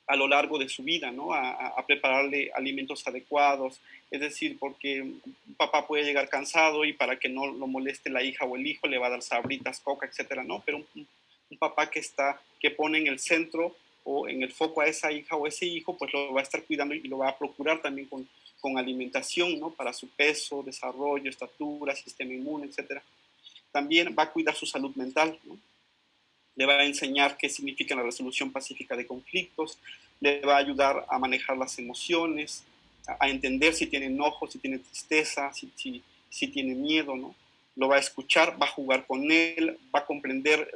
a lo largo de su vida, ¿no? A prepararle alimentos adecuados, es decir, porque un papá puede llegar cansado y para que no lo moleste la hija o el hijo le va a dar sabritas, coca, etcétera, ¿no? Pero un papá que pone en el centro o en el foco a esa hija o ese hijo, pues lo va a estar cuidando y lo va a procurar también con alimentación, ¿no? Para su peso, desarrollo, estatura, sistema inmune, etcétera. También va a cuidar su salud mental, ¿no? Le va a enseñar qué significa la resolución pacífica de conflictos, le va a ayudar a manejar las emociones, a entender si tiene enojo, si tiene tristeza, si tiene miedo, ¿no? Lo va a escuchar, va a jugar con él, va a comprender,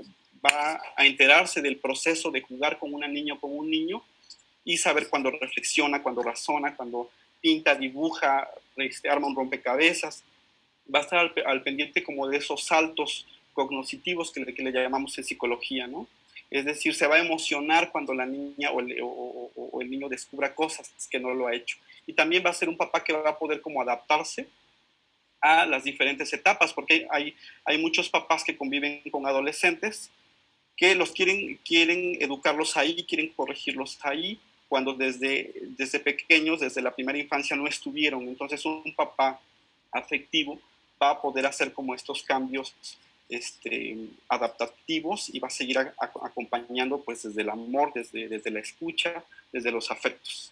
va a enterarse del proceso de jugar con una niña o con un niño y saber cuando reflexiona, cuando razona, cuando pinta, dibuja, arma un rompecabezas. Va a estar al pendiente como de esos saltos cognitivos que le llamamos en psicología, ¿no? Es decir, se va a emocionar cuando la niña o el niño descubra cosas que no lo ha hecho. Y también va a ser un papá que va a poder como adaptarse a las diferentes etapas, porque hay muchos papás que conviven con adolescentes que los quieren educarlos ahí, quieren corregirlos ahí, cuando desde pequeños, desde la primera infancia no estuvieron. Entonces un papá afectivo va a poder hacer como estos cambios adaptativos y va a seguir acompañando pues desde el amor, desde la escucha, desde los afectos.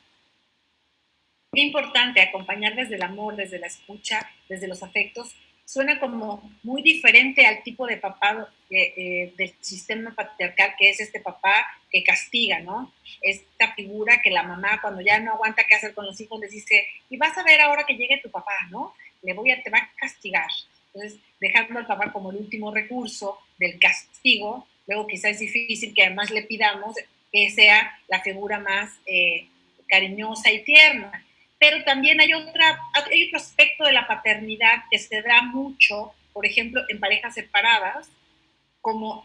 Qué importante acompañar desde el amor, desde la escucha, desde los afectos. Suena como muy diferente al tipo de papá del sistema patriarcal, que es este papá que castiga, ¿no? Esta figura que la mamá, cuando ya no aguanta qué hacer con los hijos, les dice, y vas a ver ahora que llegue tu papá, ¿no? Te va a castigar. Entonces, dejando al papá como el último recurso del castigo, luego quizás es difícil que además le pidamos que sea la figura más cariñosa y tierna. Pero también hay otro aspecto de la paternidad que se da mucho, por ejemplo, en parejas separadas, como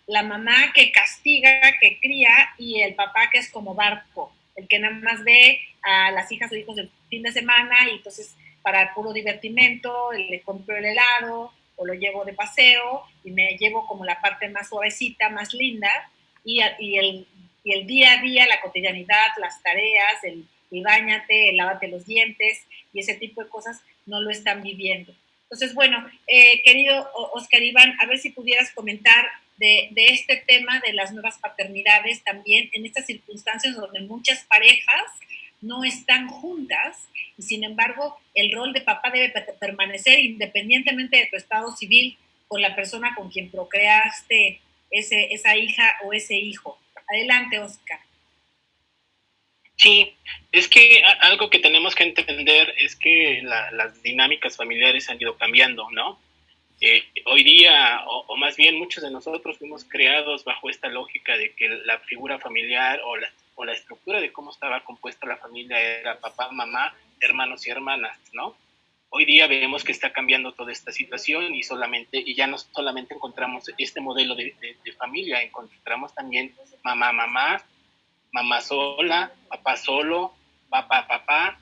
la mamá que castiga, que cría, y el papá que es como barco, el que nada más ve a las hijas o hijos del fin de semana y entonces para puro divertimento le compro el helado o lo llevo de paseo y me llevo como la parte más suavecita, más linda, y el día a día, la cotidianidad, las tareas, el báñate, el lávate los dientes y ese tipo de cosas no lo están viviendo. Entonces, bueno, querido Oscar Iván, a ver si pudieras comentar de este tema de las nuevas paternidades también en estas circunstancias donde muchas parejas no están juntas y sin embargo el rol de papá debe permanecer independientemente de tu estado civil con la persona con quien procreaste esa hija o ese hijo. Adelante, Oscar. Sí, es que algo que tenemos que entender es que las dinámicas familiares han ido cambiando, ¿no? Hoy día, o más bien muchos de nosotros fuimos creados bajo esta lógica de que la figura familiar o la estructura de cómo estaba compuesta la familia era papá, mamá, hermanos y hermanas, ¿no? Hoy día vemos que está cambiando toda esta situación y ya no solamente encontramos este modelo de familia, encontramos también mamá sola, papá solo, papá,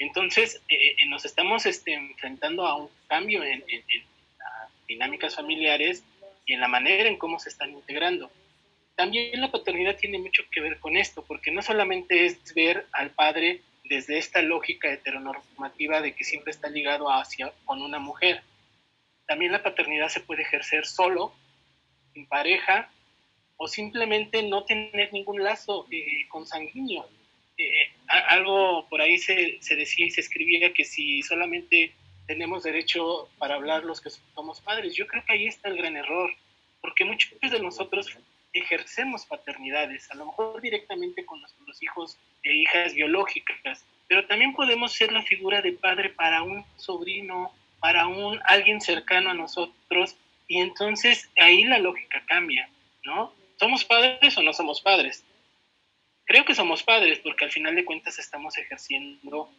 Entonces, nos estamos enfrentando a un cambio en las dinámicas familiares y en la manera en cómo se están integrando. También la paternidad tiene mucho que ver con esto, porque no solamente es ver al padre desde esta lógica heteronormativa de que siempre está ligado con una mujer. También la paternidad se puede ejercer solo, en pareja, o simplemente no tener ningún lazo consanguíneo. Algo por ahí se decía y se escribía que si solamente tenemos derecho para hablar los que somos padres, yo creo que ahí está el gran error, porque muchos de nosotros ejercemos paternidades, a lo mejor directamente con nuestros hijos e hijas biológicas, pero también podemos ser la figura de padre para un sobrino, para alguien cercano a nosotros, y entonces ahí la lógica cambia, ¿no? ¿Somos padres o no somos padres? Creo que somos padres porque al final de cuentas estamos ejerciendo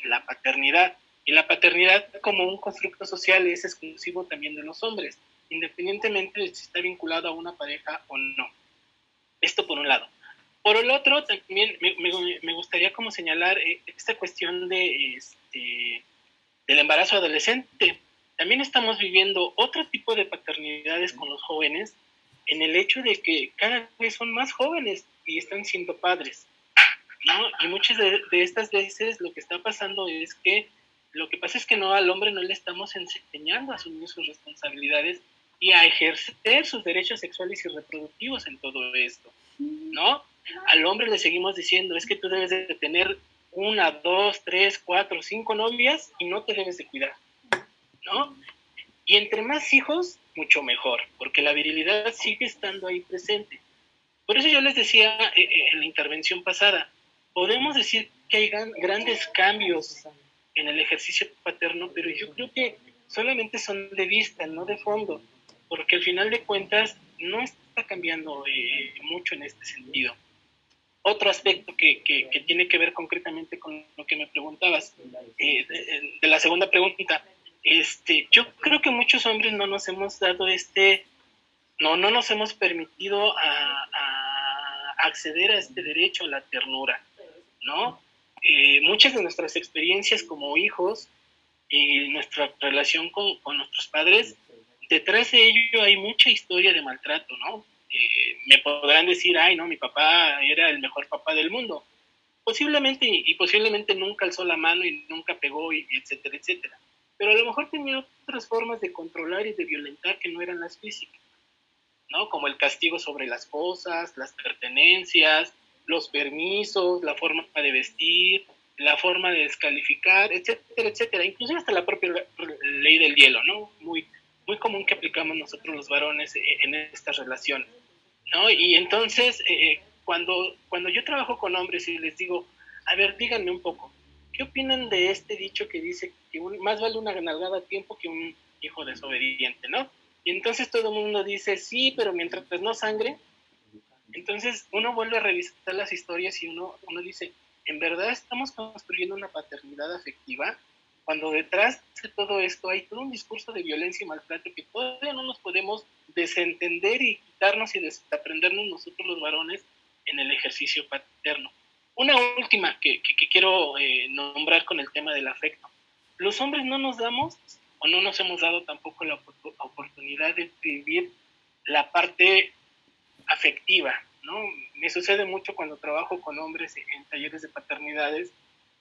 la paternidad, y la paternidad como un constructo social es exclusivo también de los hombres, independientemente de si está vinculado a una pareja o no. Esto por un lado. Por el otro, también me gustaría como señalar esta cuestión del embarazo adolescente. También estamos viviendo otro tipo de paternidades con los jóvenes, en el hecho de que cada vez son más jóvenes y están siendo padres, ¿no? Y muchas de estas veces lo que está pasando es que no, al hombre no le estamos enseñando a asumir sus responsabilidades y a ejercer sus derechos sexuales y reproductivos en todo esto, ¿no? Al hombre le seguimos diciendo, es que tú debes de tener 1, 2, 3, 4, 5 novias y no te debes de cuidar, ¿no? Y entre más hijos, mucho mejor, porque la virilidad sigue estando ahí presente. Por eso yo les decía en la intervención pasada, podemos decir que hay grandes cambios en el ejercicio paterno, pero yo creo que solamente son de vista, no de fondo, porque al final de cuentas no está cambiando mucho en este sentido. Otro aspecto que tiene que ver concretamente con lo que me preguntabas, de la segunda pregunta, yo creo que muchos hombres no nos hemos dado no nos hemos permitido a acceder a este derecho a la ternura, ¿no? Muchas de nuestras experiencias como hijos y nuestra relación con nuestros padres, detrás de ello hay mucha historia de maltrato, ¿no? Me podrán decir, ay, no, mi papá era el mejor papá del mundo. Posiblemente nunca alzó la mano y nunca pegó, y etcétera, etcétera. Pero a lo mejor tenía otras formas de controlar y de violentar que no eran las físicas, ¿no? Como el castigo sobre las cosas, las pertenencias, los permisos, la forma de vestir, la forma de descalificar, etcétera, etcétera. Incluso hasta la propia ley del hielo, ¿no? Muy, muy común que aplicamos nosotros los varones en estas relaciones, ¿no? Y entonces, cuando yo trabajo con hombres y les digo, a ver, díganme un poco, ¿qué opinan de este dicho que dice que más vale una nalgada a tiempo que un hijo desobediente, ¿no? Y entonces todo el mundo dice, sí, pero mientras no sangre. Entonces uno vuelve a revisar las historias y uno dice, ¿en verdad estamos construyendo una paternidad afectiva? Cuando detrás de todo esto hay todo un discurso de violencia y maltrato que todavía no nos podemos desentender y quitarnos y desaprendernos nosotros los varones en el ejercicio paterno. Una última que quiero nombrar con el tema del afecto. Los hombres no nos damos o no nos hemos dado tampoco la oportunidad de vivir la parte afectiva, ¿no? Me sucede mucho cuando trabajo con hombres en talleres de paternidades,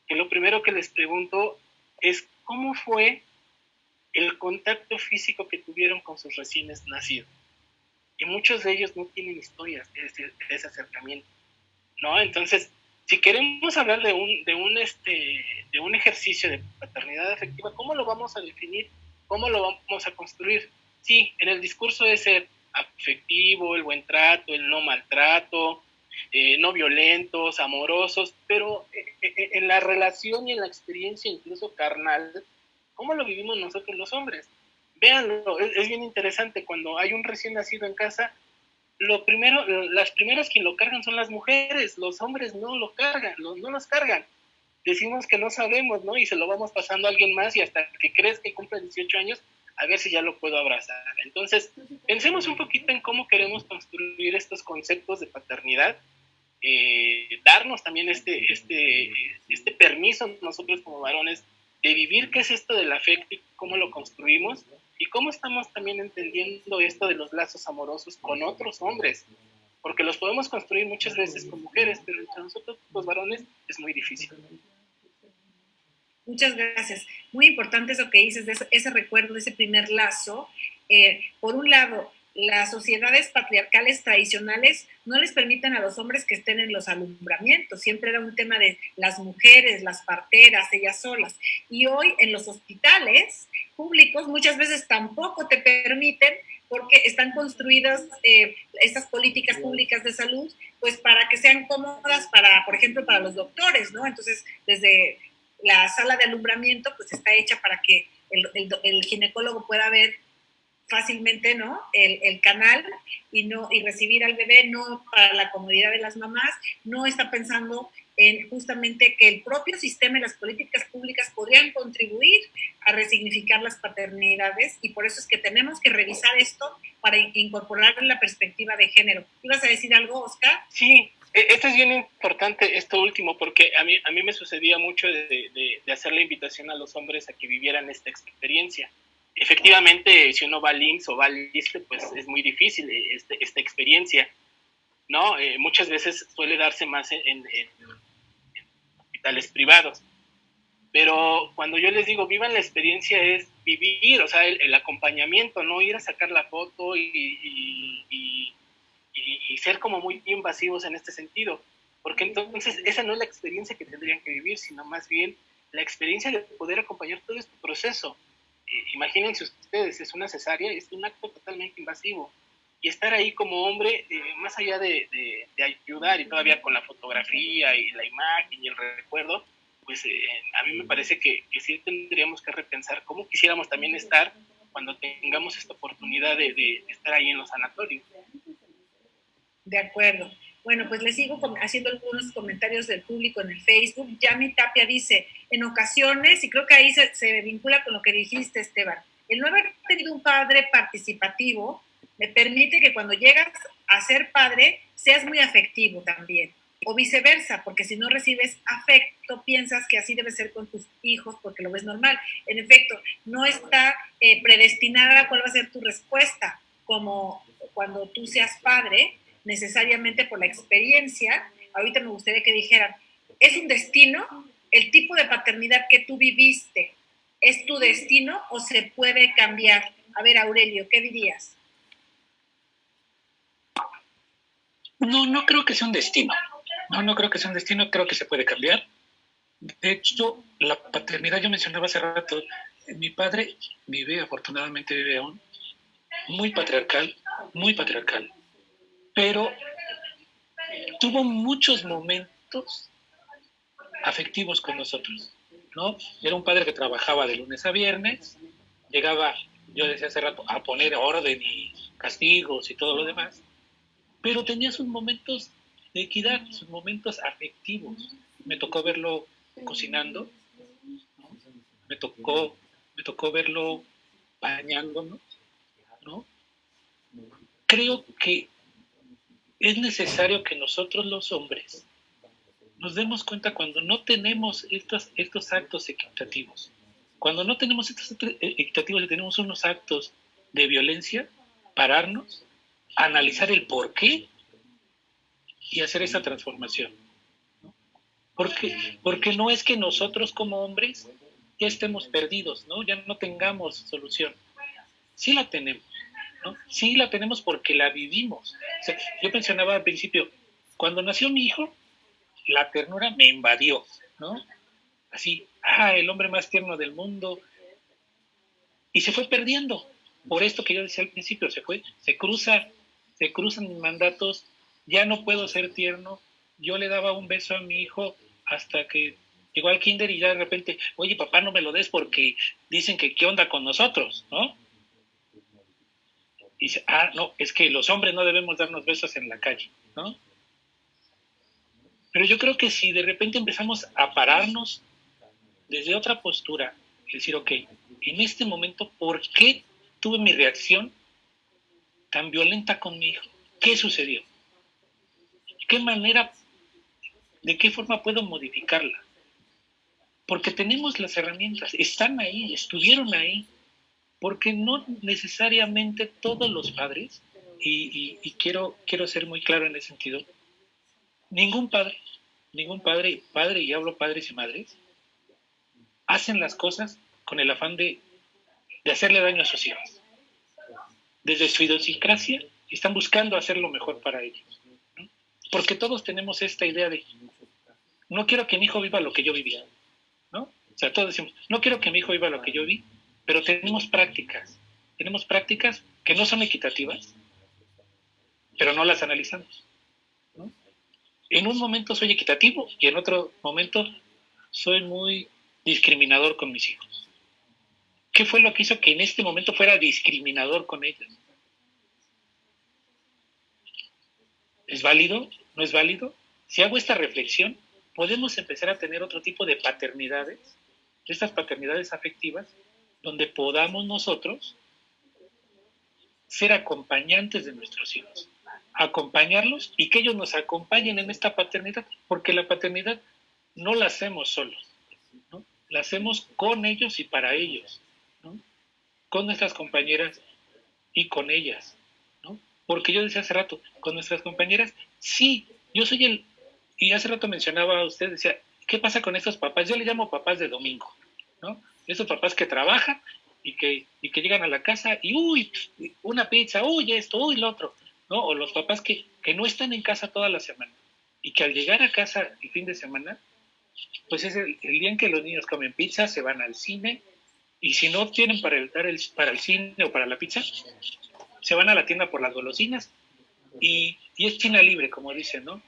que lo primero que les pregunto es cómo fue el contacto físico que tuvieron con sus recién nacidos. Y muchos de ellos no tienen historias de ese acercamiento, ¿no? Entonces, si queremos hablar de un ejercicio de paternidad afectiva, ¿cómo lo vamos a definir? ¿Cómo lo vamos a construir? Sí, en el discurso de ser afectivo, el buen trato, el no maltrato, no violentos, amorosos, pero en la relación y en la experiencia incluso carnal, ¿cómo lo vivimos nosotros los hombres? Véanlo, es bien interesante, cuando hay un recién nacido en casa, las primeras que lo cargan son las mujeres, los hombres no lo cargan, no los cargan. Decimos que no sabemos, ¿no? Y se lo vamos pasando a alguien más y hasta que crees que cumple 18 años, a ver si ya lo puedo abrazar. Entonces, pensemos un poquito en cómo queremos construir estos conceptos de paternidad, darnos también este permiso nosotros como varones de vivir qué es esto del afecto y cómo lo construimos y cómo estamos también entendiendo esto de los lazos amorosos con otros hombres, porque los podemos construir muchas veces con mujeres, pero entre nosotros los varones es muy difícil. Muchas gracias. Muy importante eso que dices, de ese recuerdo, de ese primer lazo. Por un lado, las sociedades patriarcales tradicionales no les permiten a los hombres que estén en los alumbramientos. Siempre era un tema de las mujeres, las parteras, ellas solas. Y hoy en los hospitales públicos muchas veces tampoco te permiten, porque están construidas estas políticas públicas de salud, pues para que sean cómodas para, por ejemplo, para los doctores, ¿no? Entonces, desde la sala de alumbramiento, pues está hecha para que el ginecólogo pueda ver fácilmente, ¿no?, el canal y recibir al bebé, no para la comodidad de las mamás. No está pensando en justamente que el propio sistema y las políticas públicas podrían contribuir a resignificar las paternidades, y por eso es que tenemos que revisar esto para incorporar la perspectiva de género. ¿Ibas a decir algo, Oscar? Sí, esto es bien importante, esto último, porque a mí me sucedía mucho de hacer la invitación a los hombres a que vivieran esta experiencia. Efectivamente, si uno va al IMSS o va al ISSSTE, pues es muy difícil esta experiencia, ¿no? Muchas veces suele darse más en hospitales privados. Pero cuando yo les digo, vivan la experiencia, es vivir, o sea, el acompañamiento, no ir a sacar la foto y ser como muy invasivos en este sentido. Porque entonces esa no es la experiencia que tendrían que vivir, sino más bien la experiencia de poder acompañar todo este proceso. Imagínense ustedes, es una cesárea, es un acto totalmente invasivo. Y estar ahí como hombre, más allá de ayudar, y todavía con la fotografía y la imagen y el recuerdo, pues a mí me parece que sí tendríamos que repensar cómo quisiéramos también estar cuando tengamos esta oportunidad de estar ahí en los sanatorios. De acuerdo. Bueno, pues les sigo haciendo algunos comentarios del público en el Facebook. Yami Tapia dice, en ocasiones, y creo que ahí se vincula con lo que dijiste, Esteban, el no haber tenido un padre participativo me permite que cuando llegas a ser padre seas muy afectivo también, o viceversa, porque si no recibes afecto piensas que así debe ser con tus hijos porque lo ves normal. En efecto, no está predestinada cuál va a ser tu respuesta, como cuando tú seas padre, necesariamente por la experiencia. Ahorita me gustaría que dijeran, ¿es un destino? ¿El tipo de paternidad que tú viviste es tu destino o se puede cambiar? A ver, Aurelio, ¿qué dirías? No creo que sea un destino. No creo que sea un destino, creo que se puede cambiar. De hecho, la paternidad, yo mencionaba hace rato, mi padre afortunadamente vive aún, muy patriarcal, pero tuvo muchos momentos afectivos con nosotros, ¿no? Era un padre que trabajaba de lunes a viernes, llegaba, yo decía hace rato, a poner orden y castigos y todo lo demás, pero tenía sus momentos de equidad, sus momentos afectivos. Me tocó verlo cocinando, ¿no? me tocó verlo bañándonos, ¿no? Creo que es necesario que nosotros los hombres nos demos cuenta cuando no tenemos estos actos equitativos. Cuando no tenemos estos actos equitativos y tenemos unos actos de violencia, pararnos, analizar el por qué y hacer esa transformación, ¿no? Porque no es que nosotros como hombres ya estemos perdidos, ¿no? Ya no tengamos solución. Sí la tenemos, ¿no? Sí la tenemos porque la vivimos. O sea, yo mencionaba al principio, cuando nació mi hijo, la ternura me invadió, ¿no? Así, el hombre más tierno del mundo. Y se fue perdiendo. Por esto que yo decía al principio, se cruzan mandatos, ya no puedo ser tierno. Yo le daba un beso a mi hijo hasta que llegó al kinder y ya de repente, oye, papá, no me lo des porque dicen que qué onda con nosotros, ¿no? Y dice, no, es que los hombres no debemos darnos besos en la calle, ¿no? Pero yo creo que si de repente empezamos a pararnos desde otra postura, y decir, ok, en este momento, ¿por qué tuve mi reacción tan violenta con mi hijo? ¿Qué sucedió? ¿Qué manera ¿De qué forma puedo modificarla? Porque tenemos las herramientas, están ahí, estuvieron ahí, porque no necesariamente todos los padres, y quiero ser muy claro en ese sentido, ningún padre, y hablo padres y madres, hacen las cosas con el afán de hacerle daño a sus hijos. Desde su idiosincrasia están buscando hacer lo mejor para ellos, ¿no? Porque todos tenemos esta idea de, no quiero que mi hijo viva lo que yo vivía, ¿no? O sea, todos decimos, no quiero que mi hijo viva lo que yo vi, pero tenemos prácticas que no son equitativas, pero no las analizamos, ¿no? En un momento soy equitativo y en otro momento soy muy discriminador con mis hijos. ¿Qué fue lo que hizo que en este momento fuera discriminador con ellos? ¿Es válido? ¿No es válido? Si hago esta reflexión, podemos empezar a tener otro tipo de paternidades, estas paternidades afectivas, donde podamos nosotros ser acompañantes de nuestros hijos, acompañarlos y que ellos nos acompañen en esta paternidad, porque la paternidad no la hacemos solos, ¿no? La hacemos con ellos y para ellos, ¿no? Con nuestras compañeras y con ellas, ¿no? Porque yo decía hace rato, con nuestras compañeras, sí, yo soy y hace rato mencionaba a usted, decía, ¿qué pasa con estos papás? Yo le llamo papás de domingo, ¿no? Esos papás que trabajan y que llegan a la casa y, uy, una pizza, uy, esto, uy, lo otro, ¿no? O los papás que no están en casa toda la semana y que al llegar a casa el fin de semana, pues es el día en que los niños comen pizza, se van al cine, y si no tienen para el cine o para la pizza, se van a la tienda por las golosinas y es China libre, como dicen, ¿no?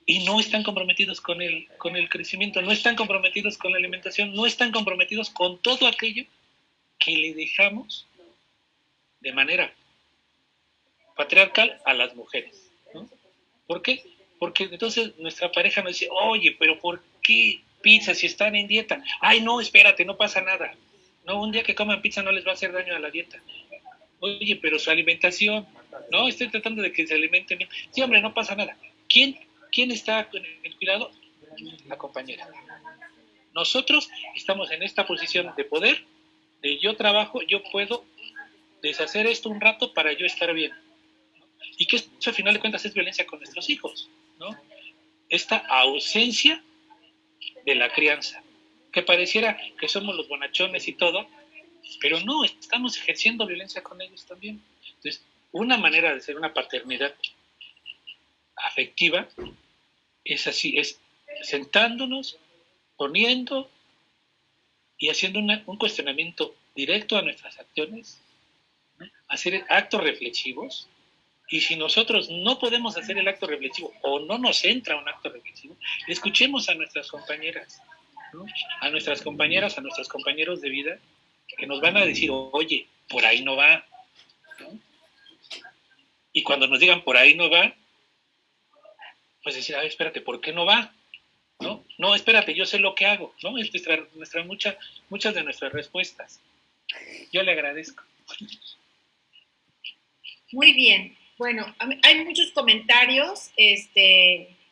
Y no están comprometidos con el crecimiento, no están comprometidos con la alimentación, no están comprometidos con todo aquello que le dejamos de manera patriarcal a las mujeres, ¿no? ¿Por qué? Porque entonces nuestra pareja nos dice, oye, pero ¿por qué pizza si están en dieta? Ay, no, espérate, no pasa nada. No, un día que coman pizza no les va a hacer daño a la dieta. Oye, pero su alimentación, no, estoy tratando de que se alimenten bien. Sí, hombre, no pasa nada. ¿Quién está con el cuidado? La compañera. Nosotros estamos en esta posición de poder, de yo trabajo, yo puedo deshacer esto un rato para yo estar bien, ¿no? Y que eso al final de cuentas es violencia con nuestros hijos, ¿no? Esta ausencia de la crianza, que pareciera que somos los bonachones y todo, pero no, estamos ejerciendo violencia con ellos también. Entonces, una manera de ser una paternidad afectiva es así, es sentándonos, poniendo y haciendo un cuestionamiento directo a nuestras acciones, ¿no? Hacer actos reflexivos, y si nosotros no podemos hacer el acto reflexivo o no nos entra un acto reflexivo, escuchemos a nuestras compañeras, ¿no? A nuestras compañeras, a nuestros compañeros de vida, que nos van a decir, oye, por ahí no va, ¿no? Y cuando nos digan por ahí no va, pues decir, a ver, espérate, ¿por qué no va? ¿No? No, espérate, yo sé lo que hago, ¿no? Es muchas de nuestras respuestas. Yo le agradezco. Muy bien. Bueno, hay muchos comentarios,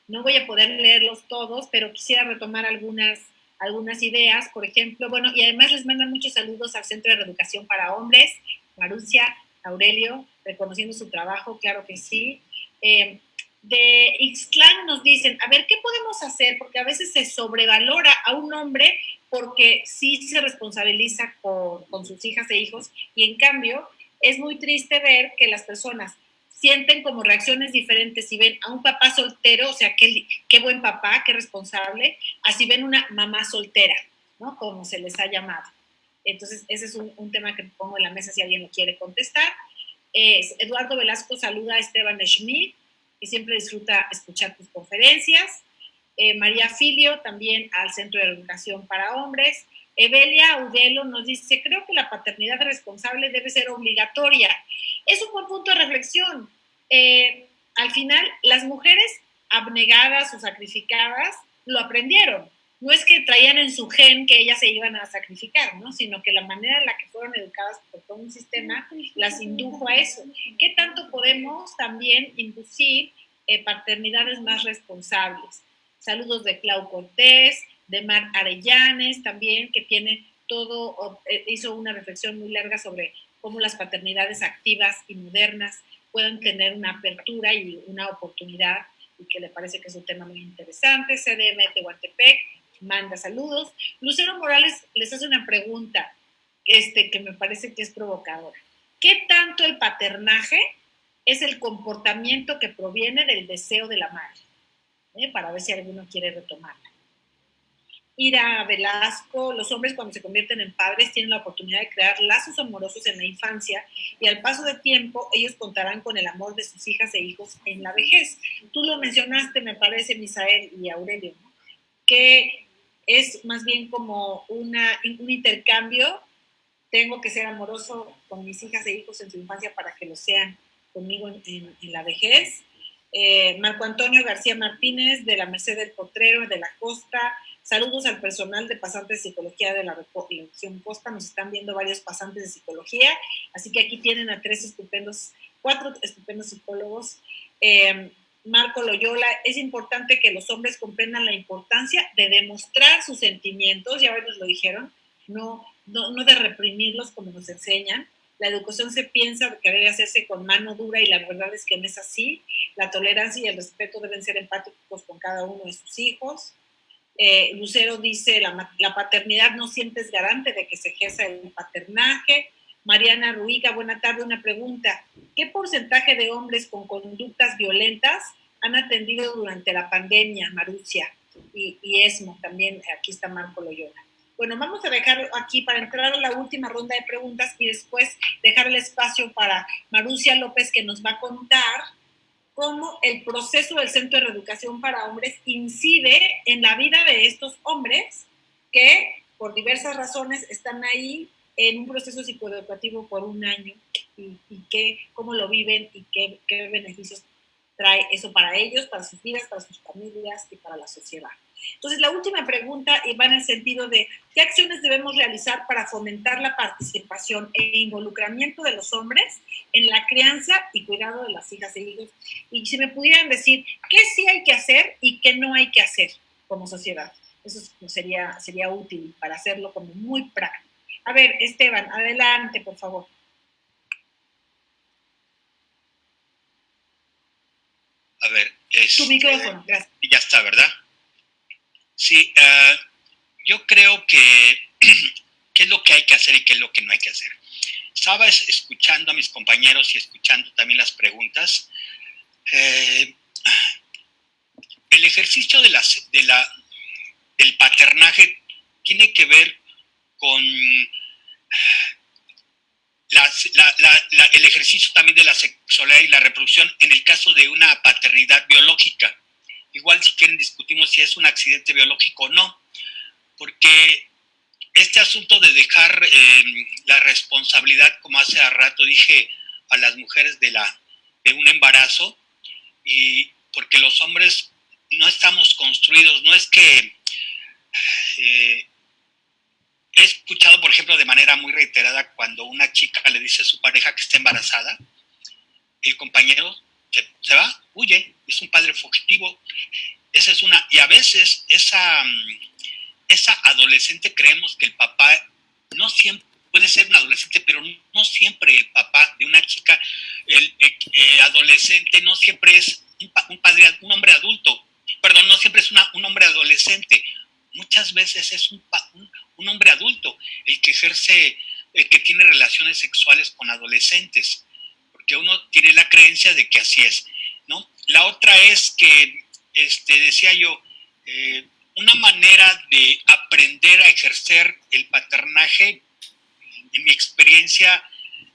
no voy a poder leerlos todos, pero quisiera retomar algunas ideas, por ejemplo, bueno, y además les mandan muchos saludos al Centro de Reeducación para Hombres, Marucia, Aurelio, reconociendo su trabajo, claro que sí. De Ixtlán nos dicen, a ver, ¿qué podemos hacer? Porque a veces se sobrevalora a un hombre porque sí se responsabiliza con sus hijas e hijos, y en cambio es muy triste ver que las personas sienten como reacciones diferentes si ven a un papá soltero, o sea, qué buen papá, qué responsable, así ven una mamá soltera, ¿no? Como se les ha llamado. Entonces, ese es un tema que pongo en la mesa si alguien lo quiere contestar. Eduardo Velasco saluda a Esteban Schmidt, y siempre disfruta escuchar tus conferencias. María Filio, también al Centro de Educación para Hombres. Evelia Udelo nos dice, creo que la paternidad responsable debe ser obligatoria. Es un buen punto de reflexión. Al final, las mujeres abnegadas o sacrificadas lo aprendieron. No es que traían en su gen que ellas se iban a sacrificar, ¿no? Sino que la manera en la que fueron educadas por todo un sistema las indujo a eso. ¿Qué tanto podemos también inducir paternidades más responsables. Saludos de Clau Cortés, de Mar Arellanes también, que tiene todo, hizo una reflexión muy larga sobre cómo las paternidades activas y modernas pueden tener una apertura y una oportunidad, y que le parece que es un tema muy interesante. CDM de Tehuantepec manda saludos. Lucero Morales les hace una pregunta que me parece que es provocadora. ¿Qué tanto el paternaje es el comportamiento que proviene del deseo de la madre? Para ver si alguno quiere retomarla. Ira Velasco, los hombres cuando se convierten en padres tienen la oportunidad de crear lazos amorosos en la infancia y al paso del tiempo ellos contarán con el amor de sus hijas e hijos en la vejez. Tú lo mencionaste, me parece, Misael y Aurelio, ¿no? Que es más bien como un intercambio. Tengo que ser amoroso con mis hijas e hijos en su infancia para que lo sean conmigo en la vejez. Marco Antonio García Martínez, de la Merced del Potrero, de la Costa. Saludos al personal de pasantes de psicología de la Región Costa. Nos están viendo varios pasantes de psicología, así que aquí tienen a 4 estupendos psicólogos. Marco Loyola, es importante que los hombres comprendan la importancia de demostrar sus sentimientos, ya nos lo dijeron, no de reprimirlos como nos enseñan. La educación se piensa que debe hacerse con mano dura y la verdad es que no es así. La tolerancia y el respeto deben ser empáticos con cada uno de sus hijos. Lucero dice, la paternidad no siempre es garante de que se ejerza el paternaje. Mariana Ruiga, buena tarde, una pregunta. ¿Qué porcentaje de hombres con conductas violentas han atendido durante la pandemia, Marucia? Y ESMO también, aquí está Marco Loyola. Bueno, vamos a dejarlo aquí para entrar a la última ronda de preguntas y después dejar el espacio para Marucia López, que nos va a contar cómo el proceso del Centro de Reeducación para Hombres incide en la vida de estos hombres que por diversas razones están ahí en un proceso psicoeducativo por un año y cómo lo viven y qué beneficios trae eso para ellos, para sus vidas, para sus familias y para la sociedad. Entonces, la última pregunta va en el sentido de ¿qué acciones debemos realizar para fomentar la participación e involucramiento de los hombres en la crianza y cuidado de las hijas e hijos? Y si me pudieran decir qué sí hay que hacer y qué no hay que hacer como sociedad. Eso sería útil para hacerlo como muy práctico. A ver, Esteban, adelante, por favor. A ver, tu micrófono, gracias. Ya está, ¿verdad? Sí, yo creo que qué es lo que hay que hacer y qué es lo que no hay que hacer. Estaba escuchando a mis compañeros y escuchando también las preguntas. El ejercicio del paternaje tiene que ver con el ejercicio también de la sexualidad y la reproducción en el caso de una paternidad biológica. Igual si quieren discutimos si es un accidente biológico o no, porque este asunto de dejar la responsabilidad, como hace rato dije, a las mujeres de un embarazo, y porque los hombres no estamos construidos, no es que he escuchado, por ejemplo, de manera muy reiterada, cuando una chica le dice a su pareja que está embarazada, el compañero se va, huye, es un padre fugitivo. Esa es una, y a veces esa adolescente creemos que el papá no siempre puede ser un adolescente, pero no siempre el papá de una chica, el adolescente no siempre es un hombre adulto, perdón, no siempre es un hombre adolescente, muchas veces es un hombre adulto el que ejerce, el que tiene relaciones sexuales con adolescentes, porque uno tiene la creencia de que así es, ¿no? La otra es que, decía yo, una manera de aprender a ejercer el paternaje, en mi experiencia,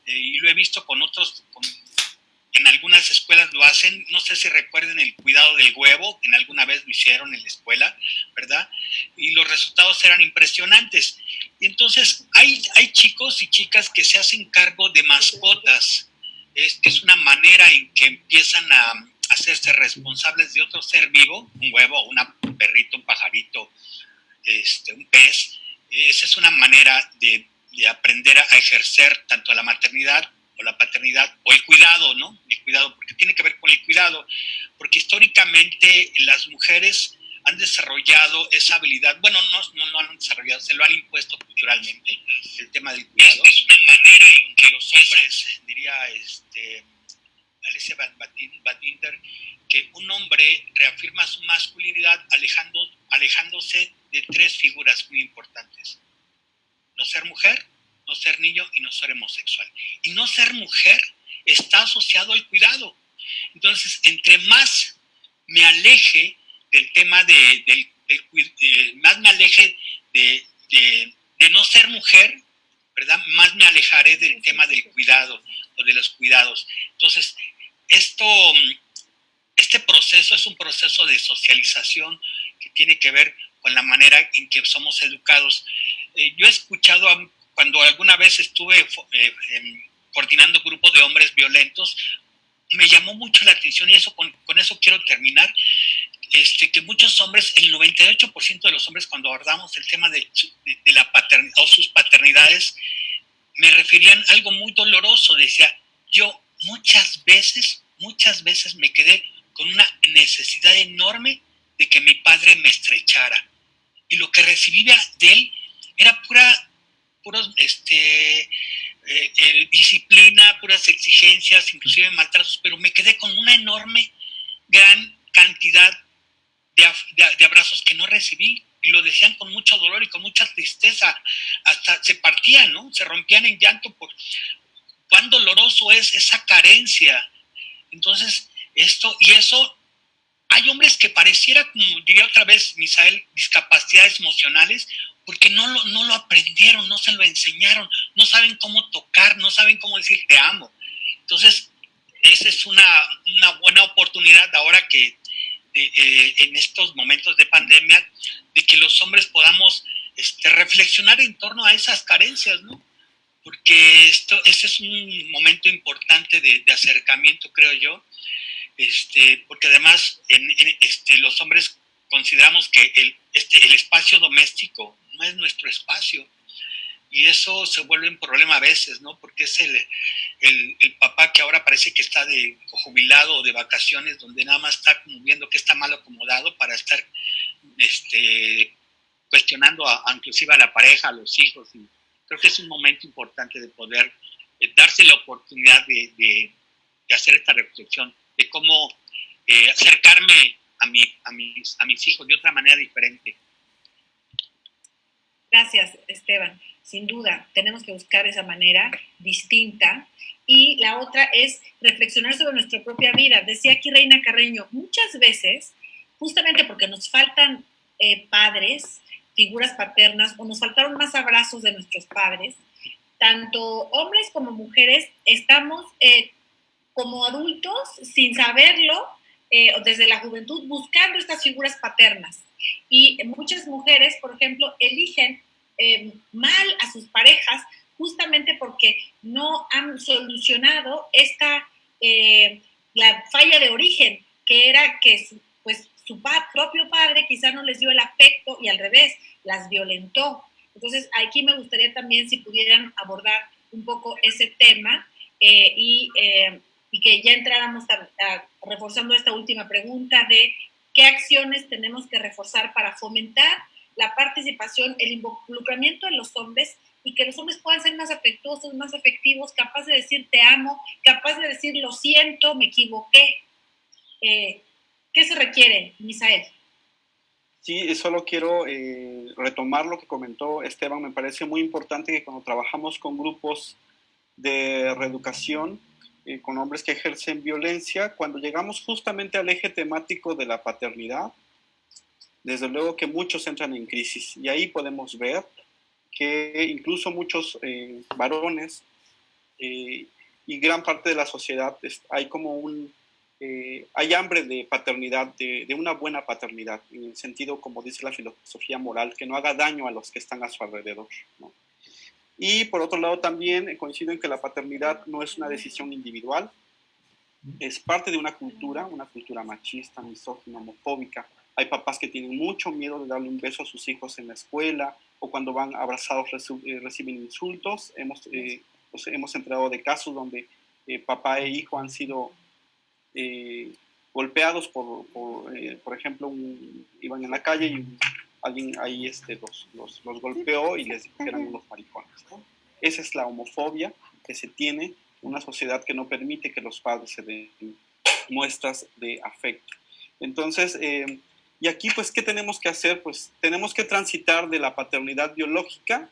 y lo he visto con otros, en algunas escuelas lo hacen, no sé si recuerden el cuidado del huevo, en alguna vez lo hicieron en la escuela, ¿verdad? Y los resultados eran impresionantes. Y entonces hay chicos y chicas que se hacen cargo de mascotas, que es una manera en que empiezan a hacerse responsables de otro ser vivo, un huevo, un perrito, un pajarito, un pez. Esa es una manera de aprender a ejercer tanto la maternidad o la paternidad o el cuidado, ¿no? El cuidado, porque tiene que ver con el cuidado, porque históricamente las mujeres han desarrollado esa habilidad, bueno, no han desarrollado, se lo han impuesto culturalmente, el tema del cuidado, donde los hombres, diría Alicia Badinder, que un hombre reafirma su masculinidad alejándose de 3 figuras muy importantes: no ser mujer, no ser niño y no ser homosexual. Y no ser mujer está asociado al cuidado. Entonces, entre más me aleje del tema más me aleje de no ser mujer, ¿verdad? Más me alejaré del tema del cuidado o de los cuidados. Entonces, este proceso es un proceso de socialización que tiene que ver con la manera en que somos educados. Yo he escuchado, cuando alguna vez estuve coordinando grupos de hombres violentos, me llamó mucho la atención, y eso con eso quiero terminar, que muchos hombres, el 98% de los hombres, cuando abordamos el tema de la paternidad o sus paternidades, me referían a algo muy doloroso. Decía, yo muchas veces me quedé con una necesidad enorme de que mi padre me estrechara, y lo que recibía de él era puros disciplina, puras exigencias, inclusive maltratos, pero me quedé con una enorme, gran cantidad de abrazos que no recibí, y lo decían con mucho dolor y con mucha tristeza, hasta se partían, ¿no? Se rompían en llanto por cuán doloroso es esa carencia. Entonces, eso, hay hombres que pareciera, como diría otra vez Misael, discapacidades emocionales, porque no lo aprendieron, no se lo enseñaron, no saben cómo tocar, no saben cómo decir te amo. Entonces, esa es una buena oportunidad ahora que en estos momentos de pandemia, de que los hombres podamos reflexionar en torno a esas carencias, ¿no? Porque ese es un momento importante de acercamiento, creo yo, porque además los hombres consideramos que el espacio doméstico no es nuestro espacio, y eso se vuelve un problema a veces, ¿no? Porque es el papá que ahora parece que está de jubilado o de vacaciones, donde nada más está como viendo que está mal acomodado para estar cuestionando inclusive a la pareja, a los hijos. Y creo que es un momento importante de poder darse la oportunidad de hacer esta reflexión, de cómo acercarme a mis hijos de otra manera diferente. Gracias, Esteban. Sin duda, tenemos que buscar esa manera distinta. Y la otra es reflexionar sobre nuestra propia vida. Decía aquí Reina Carreño, muchas veces, justamente porque nos faltan padres, figuras paternas, o nos faltaron más abrazos de nuestros padres, tanto hombres como mujeres estamos como adultos, sin saberlo, desde la juventud, buscando estas figuras paternas. Y muchas mujeres, por ejemplo, eligen mal a sus parejas justamente porque no han solucionado la falla de origen, que era que su propio padre quizá no les dio el afecto y al revés, las violentó. Entonces, aquí me gustaría también si pudieran abordar un poco ese tema y que ya entráramos reforzando esta última pregunta de qué acciones tenemos que reforzar para fomentar la participación, el involucramiento de los hombres, y que los hombres puedan ser más afectuosos, más afectivos, capaces de decir te amo, capaces de decir lo siento, me equivoqué. ¿Qué se requiere, Misael? Sí, solo quiero retomar lo que comentó Esteban. Me parece muy importante que cuando trabajamos con grupos de reeducación, con hombres que ejercen violencia, cuando llegamos justamente al eje temático de la paternidad, desde luego que muchos entran en crisis, y ahí podemos ver que incluso muchos varones y gran parte de la sociedad hay como hay hambre de paternidad, de una buena paternidad, en el sentido, como dice la filosofía moral, que no haga daño a los que están a su alrededor, ¿no? Y por otro lado también coincido en que la paternidad no es una decisión individual, es parte de una cultura machista, misógina, homofóbica. Hay papás que tienen mucho miedo de darle un beso a sus hijos en la escuela, o cuando van abrazados reciben insultos. Hemos enterado de casos donde papá e hijo han sido golpeados por ejemplo, iban en la calle y alguien ahí los golpeó y les dijo que eran unos maricones, ¿no? Esa es la homofobia que se tiene, una sociedad que no permite que los padres se den muestras de afecto. Entonces, y aquí, pues, ¿qué tenemos que hacer? Pues tenemos que transitar de la paternidad biológica,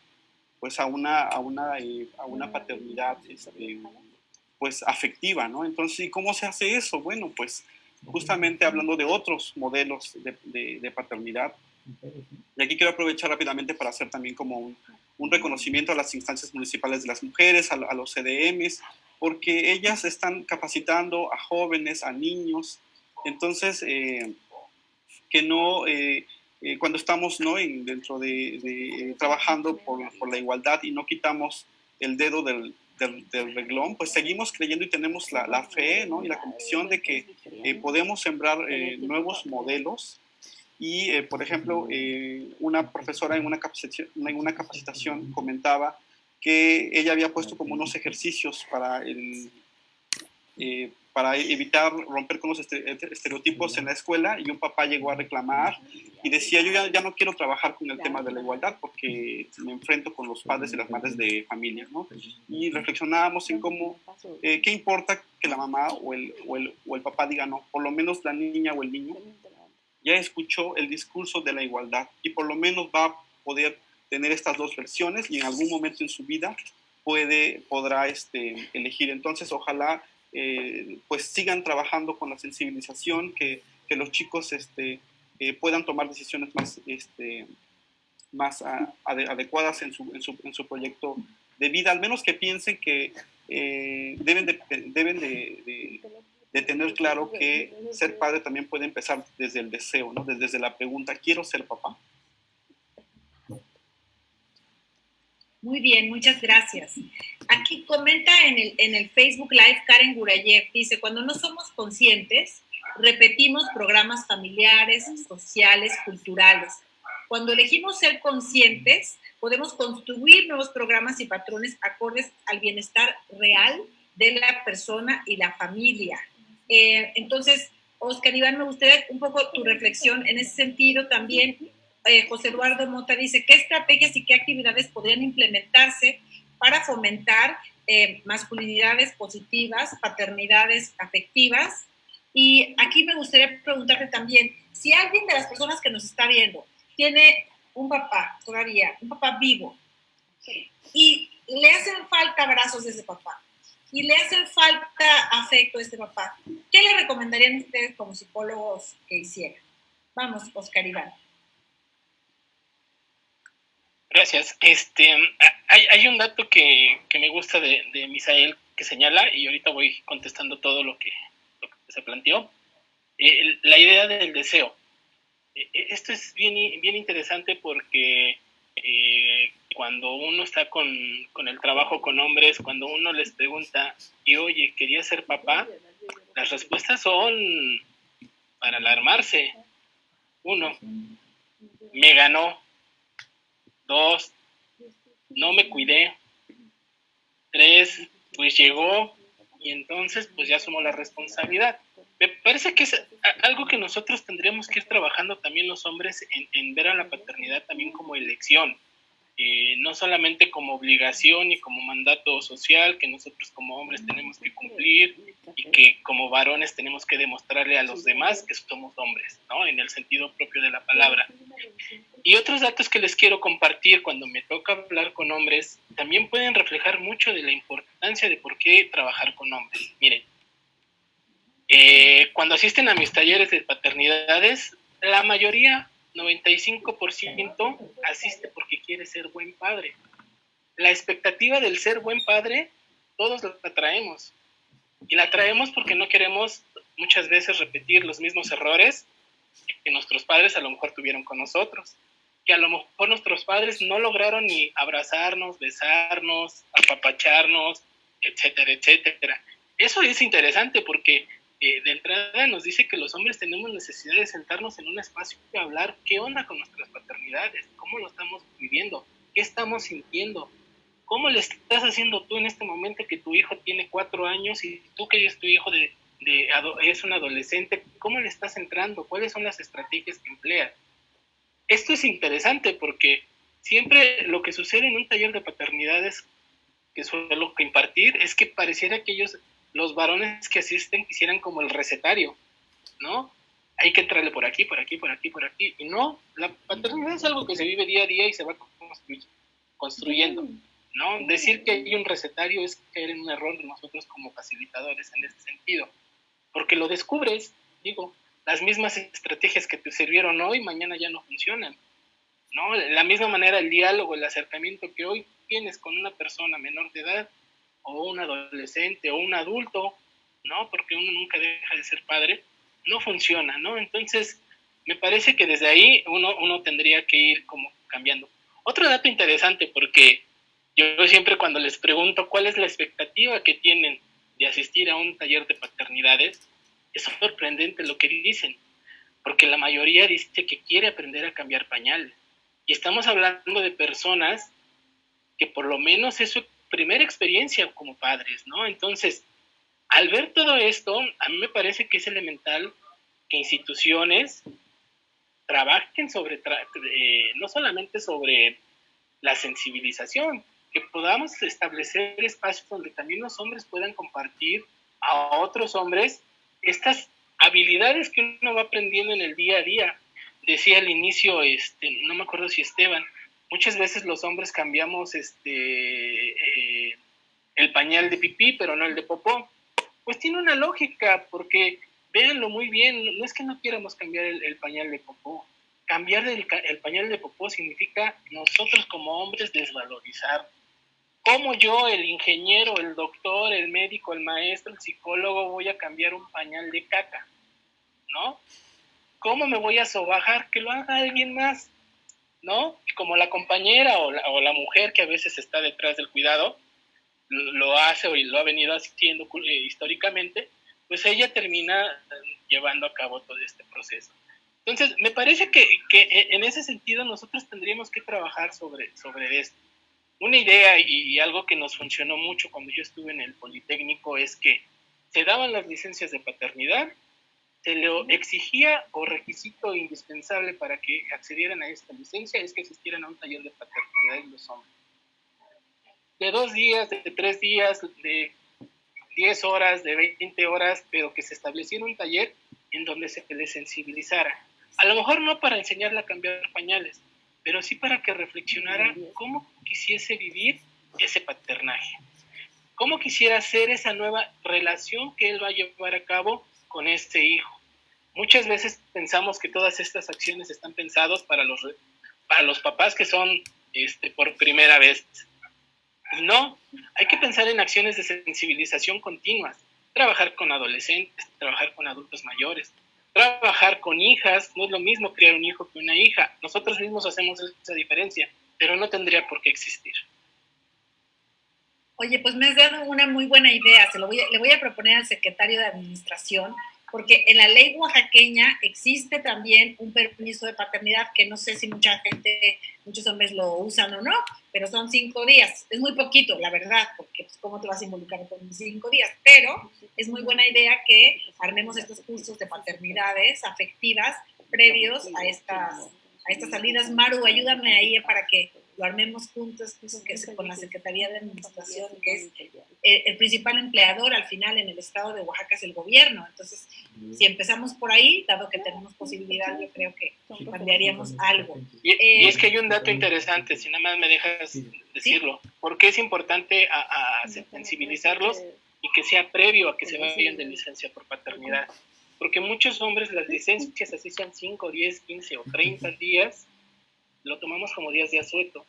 pues, a una paternidad, pues, afectiva, ¿no? Entonces, ¿y cómo se hace eso? Bueno, pues, justamente hablando de otros modelos de paternidad. Y aquí quiero aprovechar rápidamente para hacer también como un reconocimiento a las instancias municipales de las mujeres, a los CDMs, porque ellas están capacitando a jóvenes, a niños. Entonces, que no, cuando estamos, ¿no?, dentro de trabajando por la igualdad y no quitamos el dedo del renglón, pues seguimos creyendo y tenemos la fe, ¿no?, y la convicción de que podemos sembrar nuevos modelos. Y, por ejemplo, una profesora en una capacitación comentaba que ella había puesto como unos ejercicios para evitar romper con los estereotipos en la escuela, y un papá llegó a reclamar y decía: yo ya no quiero trabajar con el tema de la igualdad porque me enfrento con los padres y las madres de familia, ¿no? Y reflexionábamos en cómo, ¿qué importa que la mamá o el papá diga no? Por lo menos la niña o el niño ya escuchó el discurso de la igualdad y por lo menos va a poder tener estas dos versiones y en algún momento en su vida podrá elegir. Entonces, ojalá pues sigan trabajando con la sensibilización, que los chicos puedan tomar decisiones más adecuadas en su proyecto de vida, al menos que piensen que deben de tener claro que ser padre también puede empezar desde el deseo, ¿no? Desde la pregunta: ¿quiero ser papá? Muy bien, muchas gracias. Aquí comenta en el Facebook Live Karen Gurayev, dice: cuando no somos conscientes, repetimos programas familiares, sociales, culturales. Cuando elegimos ser conscientes, podemos construir nuevos programas y patrones acordes al bienestar real de la persona y la familia. Entonces, Oscar Iván, me gustaría un poco tu reflexión en ese sentido también. José Eduardo Mota dice: ¿qué estrategias y qué actividades podrían implementarse para fomentar masculinidades positivas, paternidades afectivas? Y aquí me gustaría preguntarte también, si alguien de las personas que nos está viendo tiene un papá todavía, un papá vivo, y le hacen falta abrazos de ese papá, y le hacen falta afecto de este papá, ¿qué le recomendarían ustedes como psicólogos que hicieran? Vamos, Oscar Iván. Gracias. Hay un dato que me gusta de Misael, que señala, y ahorita voy contestando todo lo que se planteó. La idea del deseo. Esto es bien interesante porque cuando uno está con el trabajo con hombres, cuando uno les pregunta: y oye, ¿quería ser papá? Las respuestas son para alarmarse. 1, me ganó. 2, no me cuidé. 3, pues llegó y entonces pues ya asumo la responsabilidad. Me parece que es algo que nosotros tendríamos que ir trabajando también los hombres en ver a la paternidad también como elección, no solamente como obligación y como mandato social que nosotros como hombres tenemos que cumplir y que como varones tenemos que demostrarle a los demás que somos hombres, ¿no?, en el sentido propio de la palabra. Y otros datos que les quiero compartir cuando me toca hablar con hombres también pueden reflejar mucho de la importancia de por qué trabajar con hombres. Miren, cuando asisten a mis talleres de paternidades, la mayoría, 95%, asiste porque quiere ser buen padre. La expectativa del ser buen padre, todos la traemos. Y la traemos porque no queremos muchas veces repetir los mismos errores que nuestros padres a lo mejor tuvieron con nosotros. Que a lo mejor nuestros padres no lograron ni abrazarnos, besarnos, apapacharnos, etcétera, etcétera. Eso es interesante porque de entrada nos dice que los hombres tenemos necesidad de sentarnos en un espacio y hablar qué onda con nuestras paternidades, cómo lo estamos viviendo, qué estamos sintiendo, cómo le estás haciendo tú en este momento que tu hijo tiene 4 años y tú que eres tu hijo de es un adolescente, ¿cómo le estás entrando? ¿Cuáles son las estrategias que emplea? Esto es interesante porque siempre lo que sucede en un taller de paternidades que suelo impartir es que pareciera que los varones que asisten quisieran como el recetario, ¿no? Hay que entrarle por aquí, por aquí, por aquí, por aquí. Y no, la paternidad es algo que se vive día a día y se va construyendo, ¿no? Decir que hay un recetario es caer en un error de nosotros como facilitadores en este sentido, porque lo descubres, digo, las mismas estrategias que te sirvieron hoy, mañana ya no funcionan, ¿no? De la misma manera el diálogo, el acercamiento que hoy tienes con una persona menor de edad, o un adolescente, o un adulto, ¿no? Porque uno nunca deja de ser padre, no funciona, ¿no? Entonces, me parece que desde ahí uno tendría que ir como cambiando. Otro dato interesante, porque yo siempre cuando les pregunto cuál es la expectativa que tienen de asistir a un taller de paternidades, es sorprendente lo que dicen, porque la mayoría dice que quiere aprender a cambiar pañales. Y estamos hablando de personas que por lo menos es su primera experiencia como padres, ¿no? Entonces, al ver todo esto, a mí me parece que es elemental que instituciones trabajen no solamente sobre la sensibilización, que podamos establecer espacios donde también los hombres puedan compartir a otros hombres estas habilidades que uno va aprendiendo en el día a día. Decía al inicio, no me acuerdo si Esteban, muchas veces los hombres cambiamos el pañal de pipí, pero no el de popó. Pues tiene una lógica, porque véanlo muy bien, no es que no quieramos cambiar el pañal de popó. Cambiar el pañal de popó significa nosotros como hombres desvalorizar. ¿Cómo yo, el ingeniero, el doctor, el médico, el maestro, el psicólogo, voy a cambiar un pañal de caca? ¿No? ¿Cómo me voy a sobajar? Que lo haga alguien más, ¿no? Como la compañera o la mujer que a veces está detrás del cuidado, lo hace o lo ha venido haciendo históricamente, pues ella termina llevando a cabo todo este proceso. Entonces, me parece que en ese sentido nosotros tendríamos que trabajar sobre esto. Una idea y algo que nos funcionó mucho cuando yo estuve en el Politécnico es que se daban las licencias de paternidad, se le exigía o requisito indispensable para que accedieran a esta licencia es que asistieran a un taller de paternidad en los hombres. De 2 días, de 3 días, de 10 horas, de 20 horas, pero que se estableciera un taller en donde se les sensibilizara. A lo mejor no para enseñarle a cambiar pañales, pero sí para que reflexionara cómo quisiese vivir ese paternaje, cómo quisiera hacer esa nueva relación que él va a llevar a cabo con este hijo. Muchas veces pensamos que todas estas acciones están pensadas para los papás que son por primera vez. Y no, hay que pensar en acciones de sensibilización continuas, trabajar con adolescentes, trabajar con adultos mayores, trabajar con hijas. No es lo mismo criar un hijo que una hija. Nosotros mismos hacemos esa diferencia, pero no tendría por qué existir. Oye, pues me has dado una muy buena idea. Le voy a proponer al secretario de Administración, porque en la ley oaxaqueña existe también un permiso de paternidad que no sé si muchos hombres lo usan o no, pero son 5 días. Es muy poquito, la verdad, porque pues, ¿cómo te vas a involucrar con 5 días? Pero es muy buena idea que armemos estos cursos de paternidades afectivas previos a estas salidas. Maru, ayúdame ahí para que lo armemos juntos, con la Secretaría de Administración, que es el principal empleador al final en el estado de Oaxaca, es el gobierno. Entonces, si empezamos por ahí, dado que tenemos posibilidad, yo creo que cambiaríamos algo. Y es que hay un dato interesante, si nada más me dejas decirlo. ¿Sí? ¿Por qué es importante a sensibilizarlos y que sea previo a que se vayan de licencia por paternidad? Porque muchos hombres las licencias, así sean 5, 10, 15 o 30 días, lo tomamos como días de asueto,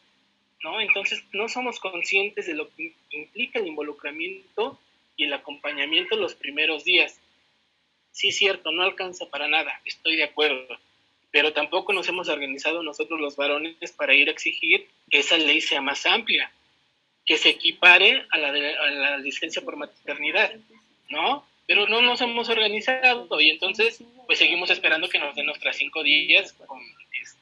¿no? Entonces no somos conscientes de lo que implica el involucramiento y el acompañamiento los primeros días. Sí, es cierto, no alcanza para nada, estoy de acuerdo, pero tampoco nos hemos organizado nosotros los varones para ir a exigir que esa ley sea más amplia, que se equipare a la licencia por maternidad, ¿no? Pero no nos hemos organizado y entonces pues seguimos esperando que nos den nuestras 5 días con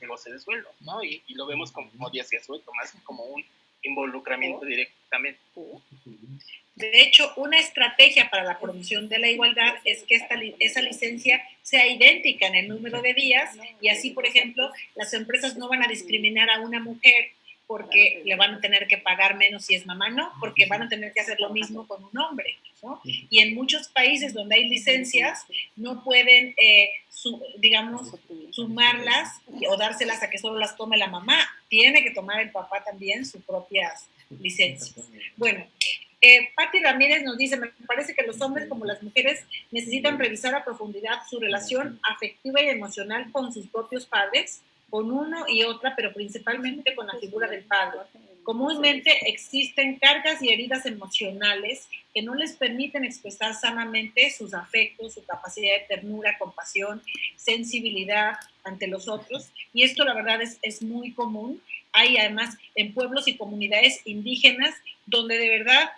goce de sueldo, ¿no? Y lo vemos como días de sueldo, más como un involucramiento directamente. De hecho, una estrategia para la promoción de la igualdad es que esa licencia sea idéntica en el número de días y así, por ejemplo, las empresas no van a discriminar a una mujer porque le van a tener que pagar menos si es mamá, no, porque van a tener que hacer lo mismo con un hombre, ¿no? Y en muchos países donde hay licencias no pueden, digamos, sumarlas o dárselas a que solo las tome la mamá. Tiene que tomar el papá también sus propias licencias. Bueno, Patti Ramírez nos dice, me parece que los hombres como las mujeres necesitan revisar a profundidad su relación afectiva y emocional con sus propios padres, con uno y otra, pero principalmente con la figura del padre. Comúnmente existen cargas y heridas emocionales que no les permiten expresar sanamente sus afectos, su capacidad de ternura, compasión, sensibilidad ante los otros, y esto la verdad es muy común. Hay además en pueblos y comunidades indígenas donde de verdad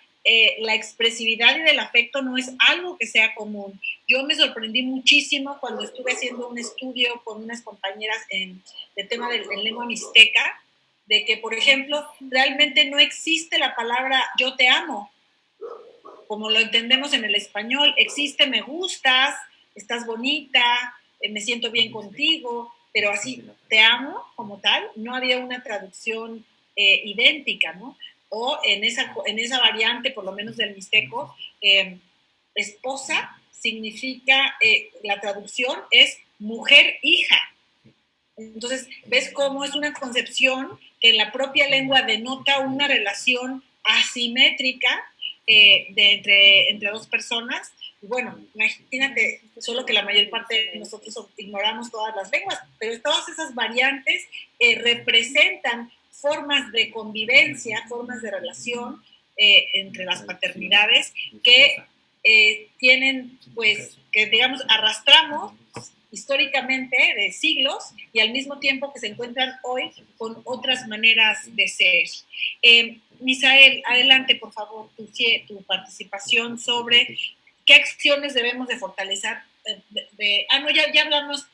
la expresividad y del afecto no es algo que sea común. Yo me sorprendí muchísimo cuando estuve haciendo un estudio con unas compañeras en tema de lengua mixteca, de que, por ejemplo, realmente no existe la palabra yo te amo, como lo entendemos en el español. Existe me gustas, estás bonita, me siento bien contigo, pero así te amo como tal, no había una traducción idéntica, ¿no? O en esa variante, por lo menos del mixteco, esposa significa, la traducción es mujer hija. Entonces, ¿ves cómo es una concepción que en la propia lengua denota una relación asimétrica entre dos personas? Y bueno, imagínate, solo que la mayor parte de nosotros ignoramos todas las lenguas, pero todas esas variantes representan formas de convivencia, formas de relación entre las paternidades que tienen, pues, que digamos, arrastramos históricamente de siglos y al mismo tiempo que se encuentran hoy con otras maneras de ser. Misael, adelante, por favor, tu participación sobre qué acciones debemos de fortalecer. No, ya hablamos,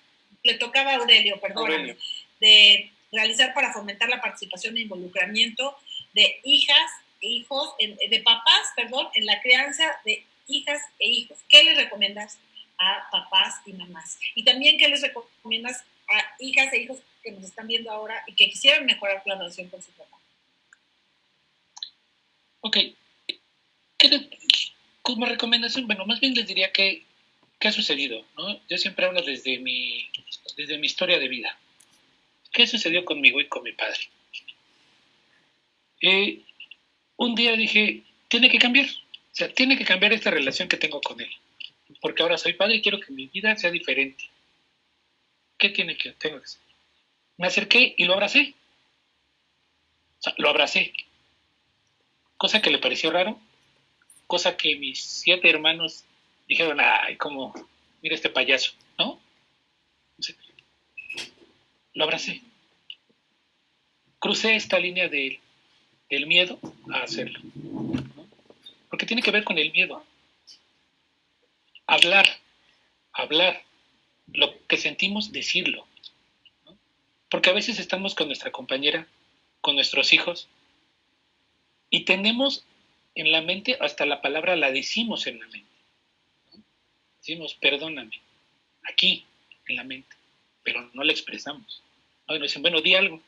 le tocaba a Aurelio, perdón, de realizar para fomentar la participación e involucramiento de hijas e hijos, de papás, perdón, en la crianza de hijas e hijos. ¿Qué les recomiendas a papás y mamás? Y también, ¿qué les recomiendas a hijas e hijos que nos están viendo ahora y que quisieran mejorar la relación con su papá? Ok. Como recomendación, bueno, más bien les diría que ¿qué ha sucedido? ¿No? Yo siempre hablo desde mi historia de vida. ¿Qué sucedió conmigo y con mi padre? Un día dije, tiene que cambiar. O sea, tiene que cambiar esta relación que tengo con él. Porque ahora soy padre y quiero que mi vida sea diferente. ¿Qué tengo que hacer? Me acerqué y lo abracé. O sea, lo abracé. Cosa que le pareció raro. Cosa que mis 7 hermanos dijeron, ay, como, mira este payaso, ¿no? Lo abracé. Crucé esta línea del miedo a hacerlo, ¿no? Porque tiene que ver con el miedo. Hablar, lo que sentimos, decirlo, ¿no? Porque a veces estamos con nuestra compañera, con nuestros hijos, y tenemos en la mente, hasta la palabra la decimos en la mente, ¿no? Decimos, perdóname, aquí, en la mente, pero no la expresamos. ¿No? Y nos dicen, bueno, di algo.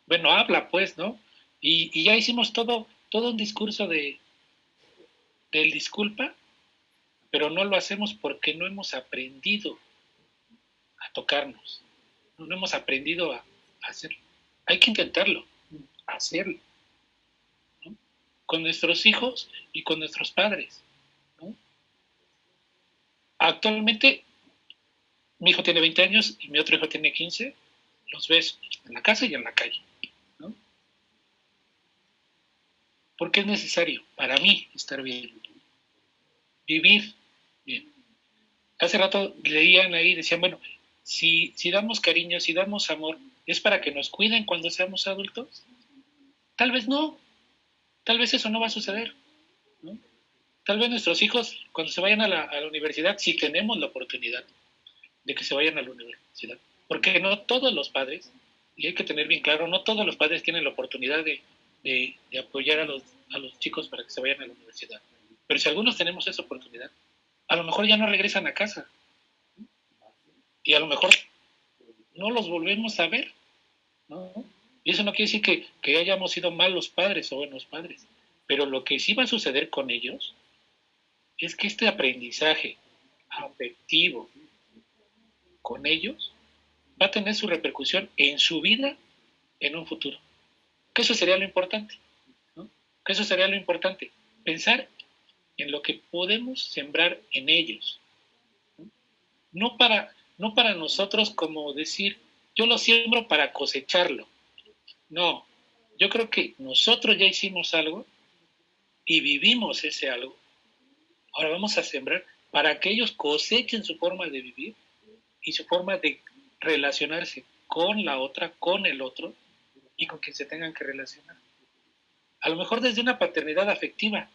Bueno, habla pues, ¿no? Y ya hicimos todo un discurso del disculpa, pero no lo hacemos porque no hemos aprendido a tocarnos, no hemos aprendido a hacerlo. Hay que intentarlo, hacerlo, ¿no? Con nuestros hijos y con nuestros padres, ¿no? Actualmente, mi hijo tiene 20 años y mi otro hijo tiene 15, los ves en la casa y en la calle, ¿no? Porque es necesario para mí estar bien, vivir bien. Hace rato leían ahí, decían, bueno, si damos cariño, si damos amor, ¿es para que nos cuiden cuando seamos adultos? Tal vez no, tal vez eso no va a suceder, ¿no? Tal vez nuestros hijos, cuando se vayan a la universidad, si tenemos la oportunidad de que se vayan a la universidad, porque no todos los padres, y hay que tener bien claro, no todos los padres tienen la oportunidad de apoyar a los a los chicos para que se vayan a la universidad. Pero si algunos tenemos esa oportunidad, a lo mejor ya no regresan a casa. Y a lo mejor no los volvemos a ver, ¿no? Y eso no quiere decir que hayamos sido malos padres o buenos padres. Pero lo que sí va a suceder con ellos es que este aprendizaje afectivo con ellos va a tener su repercusión en su vida en un futuro. Que eso sería lo importante, ¿no? Que eso sería lo importante. Pensar en lo que podemos sembrar en ellos. No para nosotros como decir, yo lo siembro para cosecharlo. No, yo creo que nosotros ya hicimos algo y vivimos ese algo. Ahora vamos a sembrar para que ellos cosechen su forma de vivir y su forma de relacionarse con la otra, con el otro y con quien se tengan que relacionar. A lo mejor desde una paternidad afectiva,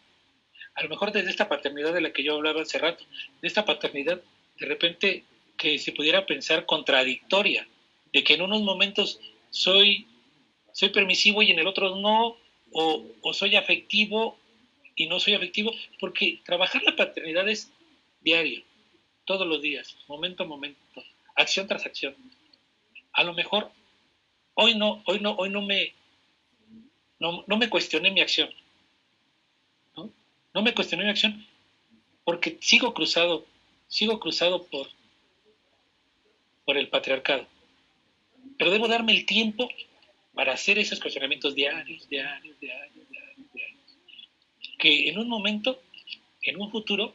a lo mejor desde esta paternidad de la que yo hablaba hace rato, de esta paternidad de repente que se pudiera pensar contradictoria, de que en unos momentos soy permisivo y en el otro no, o soy afectivo y no soy afectivo, porque trabajar la paternidad es diario, todos los días, momento a momento, acción tras acción. A lo mejor hoy no me cuestioné mi acción, ¿no? No me cuestioné mi acción porque sigo cruzado por el patriarcado. Pero debo darme el tiempo para hacer esos cuestionamientos diarios. Que en un momento, en un futuro,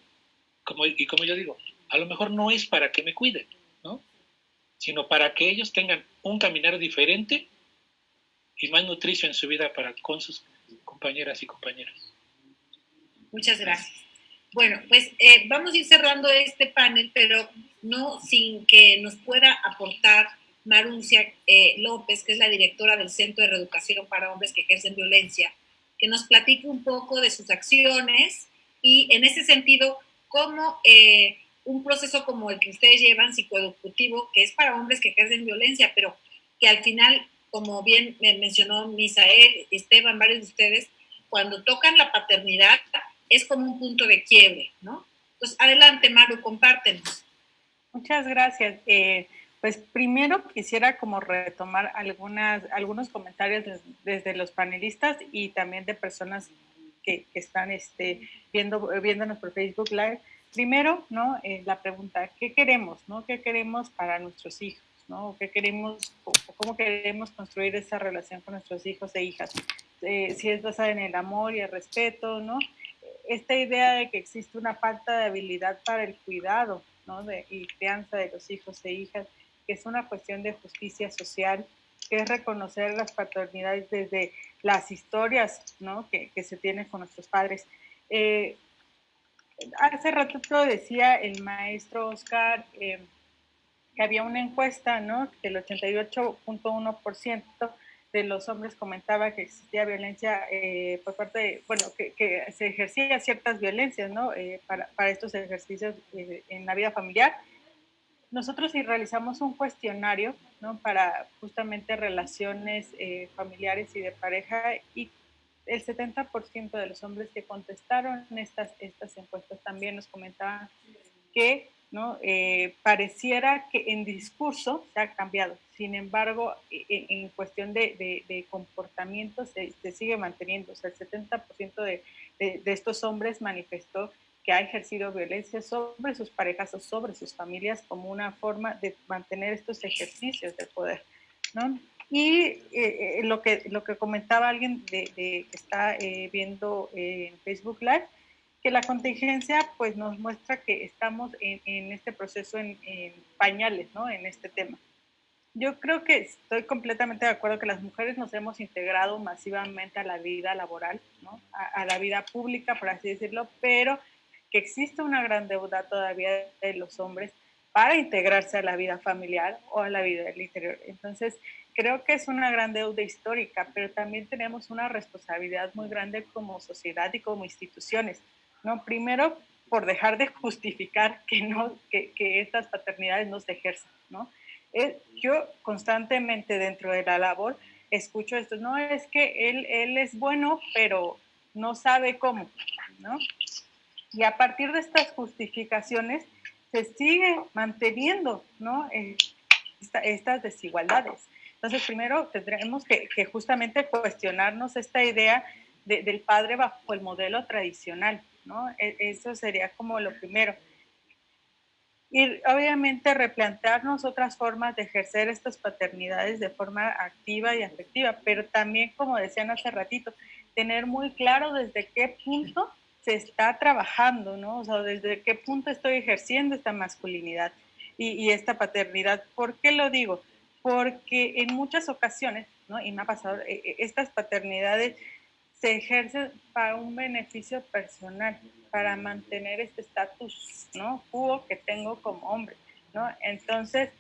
como yo digo, a lo mejor no es para que me cuiden, ¿no? Sino para que ellos tengan un caminar diferente y más nutricio en su vida con sus compañeras y compañeros. Muchas gracias. Bueno, pues vamos a ir cerrando este panel, pero no sin que nos pueda aportar Maruncia López, que es la directora del Centro de Reeducación para Hombres que Ejercen Violencia, que nos platique un poco de sus acciones y en ese sentido, cómo un proceso como el que ustedes llevan, psicoeducativo, que es para hombres que ejercen violencia, pero que al final, como bien mencionó Misael, Esteban, varios de ustedes, cuando tocan la paternidad es como un punto de quiebre, ¿no? Pues adelante, Maru, compártenos. Muchas gracias. Pues primero quisiera como retomar algunos comentarios desde los panelistas y también de personas que están viéndonos por Facebook Live. Primero, ¿no? La pregunta, ¿qué queremos, no? ¿Qué queremos para nuestros hijos, no? ¿Qué queremos, cómo queremos construir esa relación con nuestros hijos e hijas? Si es basada en el amor y el respeto, ¿no? Esta idea de que existe una falta de habilidad para el cuidado, ¿no? Y crianza de los hijos e hijas, que es una cuestión de justicia social, que es reconocer las paternidades desde las historias, ¿no? que se tienen con nuestros padres. Hace rato lo decía el maestro Oscar, que había una encuesta, ¿no? Que el 88.1% de los hombres comentaba que existía violencia por parte de, bueno, que se ejercía ciertas violencias, ¿no? Para estos ejercicios en la vida familiar. Nosotros sí realizamos un cuestionario, ¿no? Para justamente relaciones familiares y de pareja, y el 70% de los hombres que contestaron estas encuestas también nos comentaban que, ¿no? Pareciera que en discurso se ha cambiado. Sin embargo, en cuestión de comportamiento se sigue manteniendo. O sea, el 70% de estos hombres manifestó que ha ejercido violencia sobre sus parejas o sobre sus familias como una forma de mantener estos ejercicios de poder, ¿no? Y lo que comentaba alguien que está viendo en Facebook Live, que la contingencia pues nos muestra que estamos en este proceso en pañales, ¿no? En este tema. Yo creo que estoy completamente de acuerdo que las mujeres nos hemos integrado masivamente a la vida laboral, ¿no? A la vida pública, por así decirlo, pero que existe una gran deuda todavía de los hombres para integrarse a la vida familiar o a la vida del interior. Entonces, creo que es una gran deuda histórica, pero también tenemos una responsabilidad muy grande como sociedad y como instituciones, ¿no? Primero, por dejar de justificar que estas paternidades no se ejerzan, ¿no? Yo constantemente dentro de la labor escucho esto, no, es que él es bueno, pero no sabe cómo, ¿no? Y a partir de estas justificaciones se sigue manteniendo, ¿no? Estas desigualdades. Entonces, primero tendremos que justamente cuestionarnos esta idea del padre bajo el modelo tradicional, ¿no? Eso sería como lo primero. Y obviamente replantearnos otras formas de ejercer estas paternidades de forma activa y afectiva, pero también, como decían hace ratito, tener muy claro desde qué punto se está trabajando, ¿no? O sea, desde qué punto estoy ejerciendo esta masculinidad y esta paternidad. ¿Por qué lo digo? Porque en muchas ocasiones, ¿no? Y me ha pasado, estas paternidades se ejercen para un beneficio personal, para mantener este estatus, ¿no? Quo que tengo como hombre, ¿no? Entonces,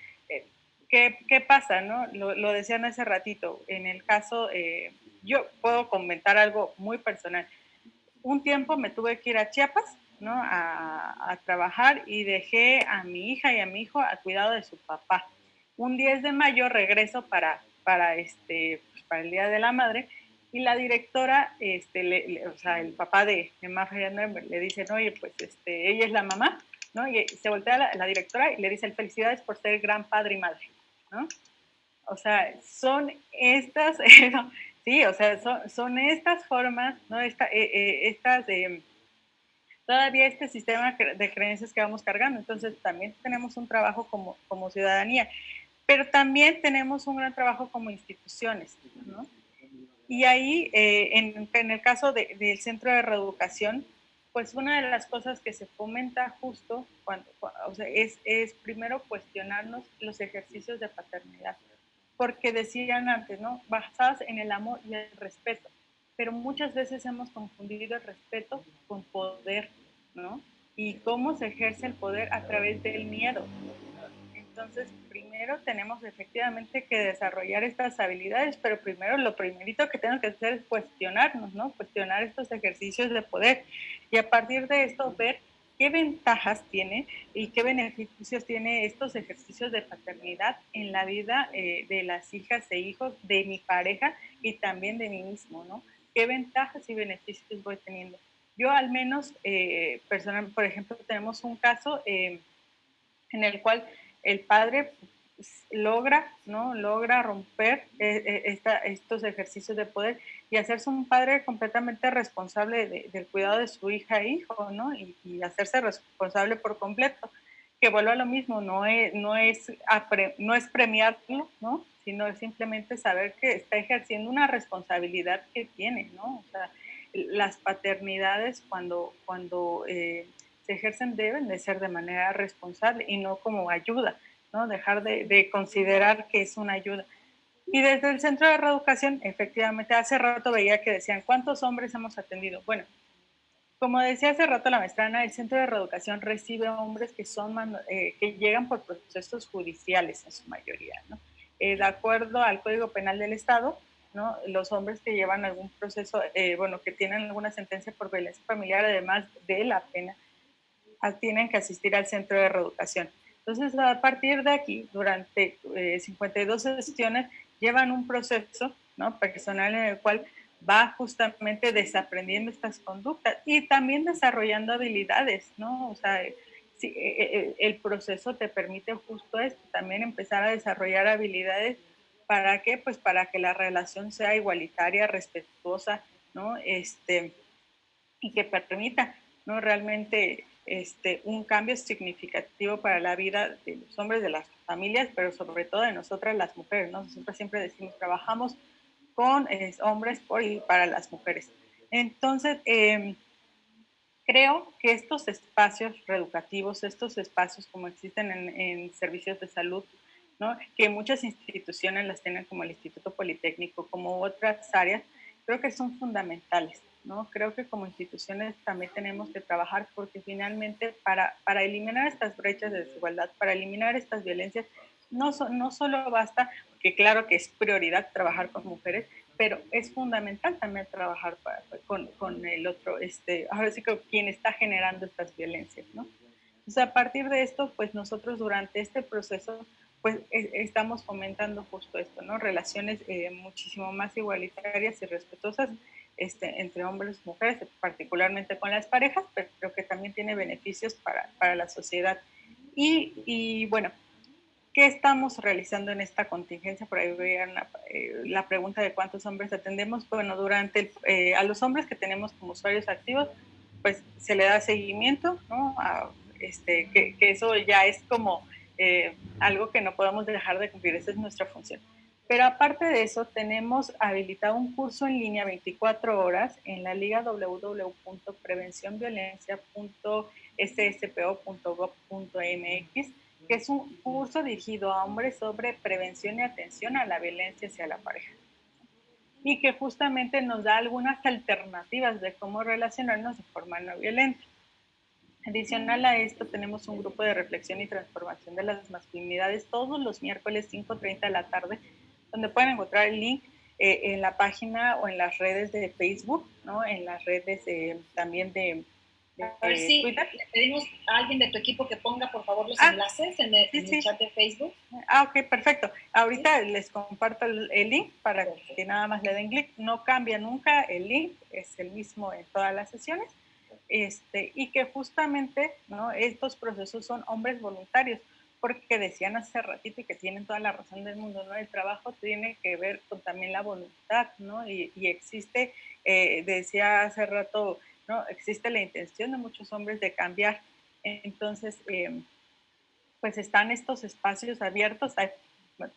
¿qué pasa, no? Lo decían hace ratito, en el caso, yo puedo comentar algo muy personal. Un tiempo me tuve que ir a Chiapas, ¿no? A trabajar y dejé a mi hija y a mi hijo a cuidado de su papá. Un 10 de mayo regreso para el Día de la Madre y la directora, o sea, el papá de Mafa le dice, no, oye, pues ella es la mamá, ¿no? Y se voltea la directora y le dice, felicidades por ser gran padre y madre, ¿no? O sea, son estas, sí, o sea, son estas formas, ¿no? Todavía este sistema de creencias que vamos cargando. Entonces, también tenemos un trabajo como ciudadanía, pero también tenemos un gran trabajo como instituciones, ¿no? Y ahí, en el caso del Centro de Reeducación, pues una de las cosas que se fomenta justo o sea, es primero cuestionarnos los ejercicios de paternidad, porque decían antes, ¿no? Basadas en el amor y el respeto, pero muchas veces hemos confundido el respeto con poder, ¿no? Y cómo se ejerce el poder a través del miedo. Entonces, primero tenemos efectivamente que desarrollar estas habilidades, pero primero lo primerito que tenemos que hacer es cuestionarnos, ¿no? Cuestionar estos ejercicios de poder y a partir de esto ver qué ventajas tiene y qué beneficios tiene estos ejercicios de paternidad en la vida de las hijas e hijos de mi pareja y también de mí mismo, ¿no? ¿Qué ventajas y beneficios voy teniendo? Yo al menos, personal, por ejemplo, tenemos un caso en el cual el padre logra, ¿no? Logra romper estos ejercicios de poder y hacerse un padre completamente responsable del cuidado de su hija e hijo, ¿no? Y hacerse responsable por completo. Que vuelva a lo mismo, no es premiarlo, ¿no? Sino es simplemente saber que está ejerciendo una responsabilidad que tiene, ¿no? O sea, las paternidades cuando se ejercen deben de ser de manera responsable y no como ayuda, ¿no? Dejar de considerar que es una ayuda. Y desde el Centro de Reeducación, efectivamente, hace rato veía que decían, ¿cuántos hombres hemos atendido? Bueno, como decía hace rato la maestrana, el Centro de Reeducación recibe a hombres que llegan por procesos judiciales en su mayoría, ¿no? De acuerdo al Código Penal del Estado, ¿no? Los hombres que llevan algún proceso, que tienen alguna sentencia por violencia familiar, además de la pena, tienen que asistir al Centro de Reeducación. Entonces, a partir de aquí, durante 52 sesiones, llevan un proceso, ¿no? Personal en el cual va justamente desaprendiendo estas conductas y también desarrollando habilidades, ¿no? O sea, sí, el proceso te permite justo esto, también empezar a desarrollar habilidades. ¿Para qué? Pues para que la relación sea igualitaria, respetuosa, ¿no? Y que permita, ¿no? Realmente un cambio significativo para la vida de los hombres, de las familias, pero sobre todo de nosotras las mujeres, ¿no? Nosotros siempre decimos, trabajamos con hombres por y para las mujeres. Entonces, creo que estos espacios reeducativos, estos espacios como existen en servicios de salud, ¿no? Que muchas instituciones las tienen como el Instituto Politécnico, como otras áreas, creo que son fundamentales, ¿no? Creo que como instituciones también tenemos que trabajar porque finalmente para eliminar estas brechas de desigualdad, para eliminar estas violencias, no solo basta, que claro que es prioridad trabajar con mujeres, pero es fundamental también trabajar con el otro, ahora sí que quien está generando estas violencias, ¿no? O sea, a partir de esto, pues nosotros durante este proceso, pues estamos fomentando justo esto, ¿no? Relaciones muchísimo más igualitarias y respetuosas entre hombres y mujeres, particularmente con las parejas, pero que también tiene beneficios para la sociedad. Y bueno, ¿qué estamos realizando en esta contingencia? Por ahí veían la pregunta de cuántos hombres atendemos. Bueno, a los hombres que tenemos como usuarios activos, pues se le da seguimiento, ¿no? Que eso ya es como algo que no podemos dejar de cumplir, esa es nuestra función. Pero aparte de eso, tenemos habilitado un curso en línea 24 horas en la liga www.prevencionviolencia.sspo.gov.mx, que es un curso dirigido a hombres sobre prevención y atención a la violencia hacia la pareja. Y que justamente nos da algunas alternativas de cómo relacionarnos de forma no violenta. Adicional a esto, tenemos un grupo de reflexión y transformación de las masculinidades todos los miércoles 5:30 de la tarde, donde pueden encontrar el link en la página o en las redes de Facebook, ¿no? En las redes también de a ver si Twitter. Le pedimos a alguien de tu equipo que ponga, por favor, los enlaces en el chat de Facebook. Ok, perfecto. Ahorita les comparto el link para que nada más le den clic. No cambia nunca el link, es el mismo en todas las sesiones. Y que justamente, ¿no? Estos procesos son hombres voluntarios, porque decían hace ratito y que tienen toda la razón del mundo, ¿no? El trabajo tiene que ver con también la voluntad, ¿no? Y existe, decía hace rato, ¿no? Existe la intención de muchos hombres de cambiar. Entonces, pues están estos espacios abiertos,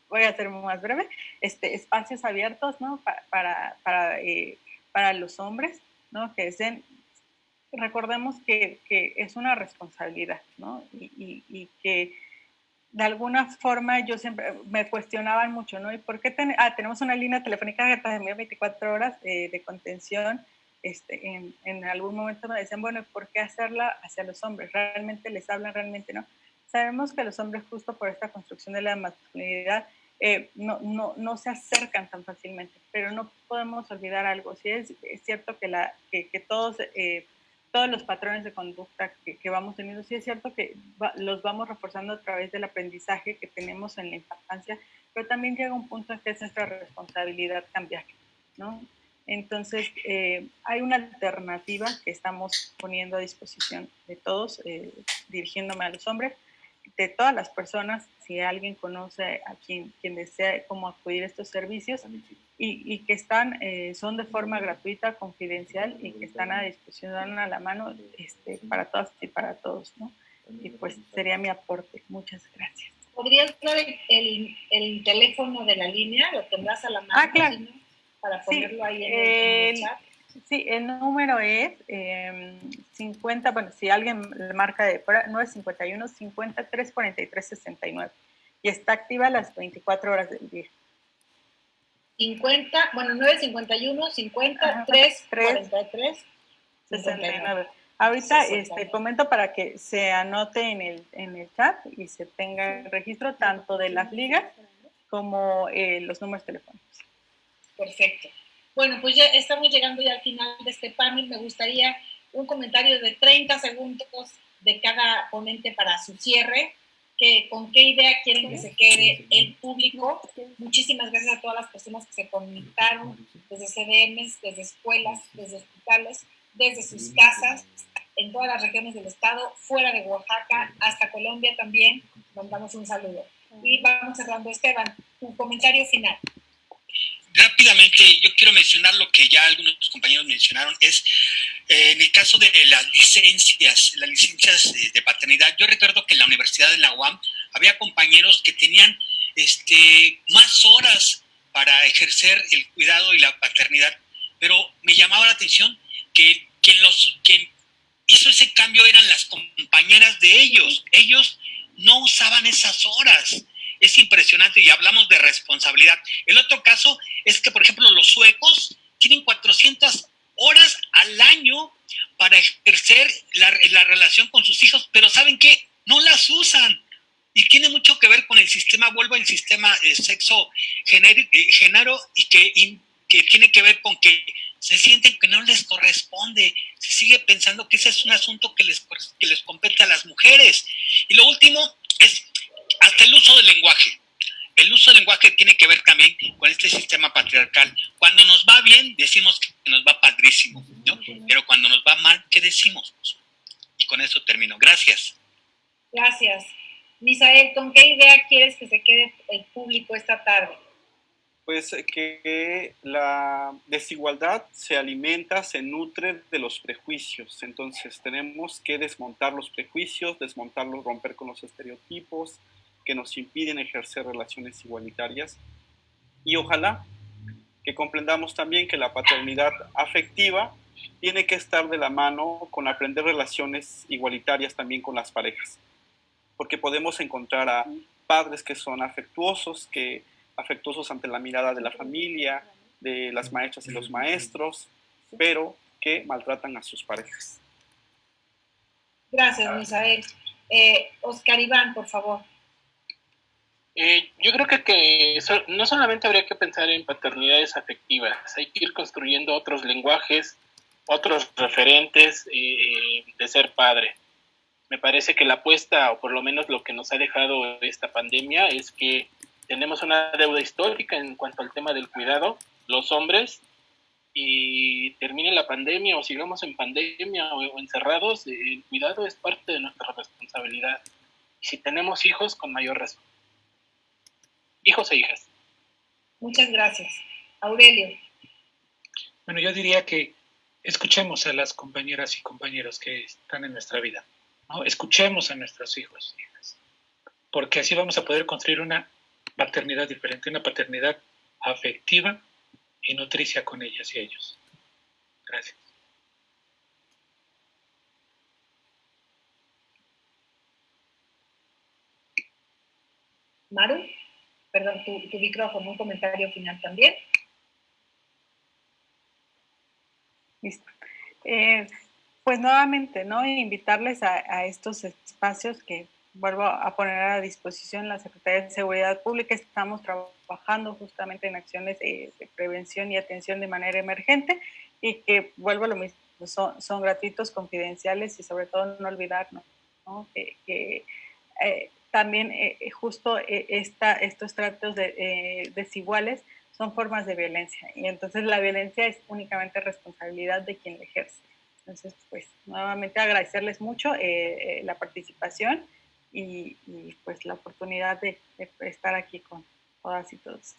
voy a ser más breve, espacios abiertos, ¿no? Para los hombres, ¿no? Que recordemos que es una responsabilidad, ¿no? Y que de alguna forma yo siempre me cuestionaban mucho, ¿no? ¿Y por qué tenemos una línea telefónica que también 24 horas de contención? En algún momento me decían, bueno, ¿por qué hacerla hacia los hombres? ¿Realmente les hablan? ¿Realmente no? Sabemos que los hombres, justo por esta construcción de la masculinidad, no se acercan tan fácilmente, pero no podemos olvidar algo. Sí, es cierto que todos los patrones de conducta que vamos teniendo, sí es cierto que los vamos reforzando a través del aprendizaje que tenemos en la infancia, pero también llega un punto en que es nuestra responsabilidad cambiar, ¿no? Entonces, hay una alternativa que estamos poniendo a disposición de todos, dirigiéndome a los hombres, de todas las personas, si alguien conoce a quien desea cómo acudir a estos servicios, y que son de forma gratuita, confidencial, y que están a disposición, dan a la mano para todas y para todos, ¿no? Y pues sería mi aporte. Muchas gracias. ¿Podrías dar el teléfono de la línea? ¿Lo tendrás a la mano? Claro. ¿No? Para ponerlo ahí en el chat. Sí, el número es 50, bueno, si alguien le marca de fuera, 951 50 343 69, y está activa las 24 horas del día. 951 50 343 69. Ahorita comento para que se anote en el chat y se tenga el registro tanto de las ligas como los números telefónicos. Perfecto. Bueno, pues ya estamos llegando ya al final de este panel. Me gustaría un comentario de 30 segundos de cada ponente para su cierre. ¿Con qué idea quieren que se quede el público? Muchísimas gracias a todas las personas que se conectaron desde CDMs, desde escuelas, desde hospitales, desde sus casas, en todas las regiones del estado, fuera de Oaxaca, hasta Colombia también. Mandamos un saludo. Y vamos cerrando. Esteban, tu comentario final. Rápidamente, yo quiero mencionar lo que ya algunos compañeros mencionaron, es en el caso de las licencias de paternidad. Yo recuerdo que en la Universidad de la UAM había compañeros que tenían más horas para ejercer el cuidado y la paternidad, pero me llamaba la atención que quien hizo ese cambio eran las compañeras de ellos. Ellos no usaban esas horas. Es impresionante, y hablamos de responsabilidad. El otro caso es que, por ejemplo, los suecos tienen 400 horas al año para ejercer la relación con sus hijos, pero ¿saben qué? No las usan. Y tiene mucho que ver con el sistema, vuelvo al sistema sexo-género, y que tiene que ver con que se sienten que no les corresponde. Se sigue pensando que ese es un asunto que les compete a las mujeres. Y lo último es hasta el uso del lenguaje. El uso del lenguaje tiene que ver también con este sistema patriarcal. Cuando nos va bien, decimos que nos nos va padrísimo, ¿no? Pero cuando nos va mal, ¿qué decimos? Y con eso termino. Gracias. Gracias. Misael, ¿con qué idea quieres que se quede el público esta tarde? Pues que la desigualdad se alimenta, se nutre de los prejuicios. Entonces tenemos que desmontar los prejuicios, desmontarlos, romper con los estereotipos que nos impiden ejercer relaciones igualitarias. Y ojalá que comprendamos también que la paternidad afectiva tiene que estar de la mano con aprender relaciones igualitarias también con las parejas. Porque podemos encontrar a padres que son afectuosos ante la mirada de la familia, de las maestras y los maestros, pero que maltratan a sus parejas. Gracias, Misael. Oscar Iván, por favor. Yo creo que no solamente habría que pensar en paternidades afectivas, hay que ir construyendo otros lenguajes, otros referentes de ser padre. Me parece que la apuesta, o por lo menos lo que nos ha dejado esta pandemia, es que tenemos una deuda histórica en cuanto al tema del cuidado, los hombres, y termine la pandemia o sigamos en pandemia o encerrados, el cuidado es parte de nuestra responsabilidad. Y si tenemos hijos, con mayor razón. Hijos e hijas. Muchas gracias. Aurelio. Bueno, yo diría que escuchemos a las compañeras y compañeros que están en nuestra vida, ¿no? Escuchemos a nuestros hijos e hijas, porque así vamos a poder construir una paternidad diferente, una paternidad afectiva y nutricia con ellas y ellos. Gracias. Maru, perdón, tu micrófono, un comentario final también. Listo. Pues nuevamente, ¿no? Invitarles a estos espacios que vuelvo a poner a disposición la Secretaría de Seguridad Pública. Estamos trabajando justamente en acciones de prevención y atención de manera emergente y que, vuelvo a lo mismo, son gratuitos, confidenciales y sobre todo no olvidarnos, ¿no? Que también justo estos tratos desiguales son formas de violencia y entonces la violencia es únicamente responsabilidad de quien la ejerce. Entonces, pues, nuevamente agradecerles mucho la participación y pues la oportunidad de estar aquí con todas y todos.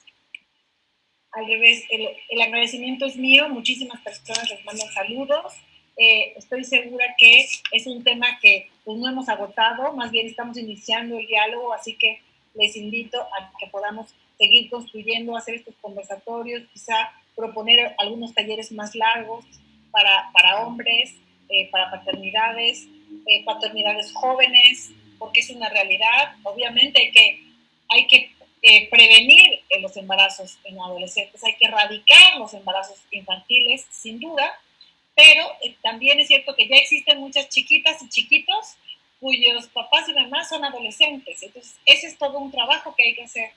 Al revés, el agradecimiento es mío, muchísimas personas les mandan saludos. Estoy segura que es un tema que pues, no hemos agotado, más bien estamos iniciando el diálogo, así que les invito a que podamos seguir construyendo, hacer estos conversatorios, quizá proponer algunos talleres más largos para hombres, para paternidades jóvenes, porque es una realidad. Obviamente hay que prevenir los embarazos en adolescentes, hay que erradicar los embarazos infantiles, sin duda, pero también es cierto que ya existen muchas chiquitas y chiquitos cuyos papás y mamás son adolescentes. Entonces, ese es todo un trabajo que hay que hacer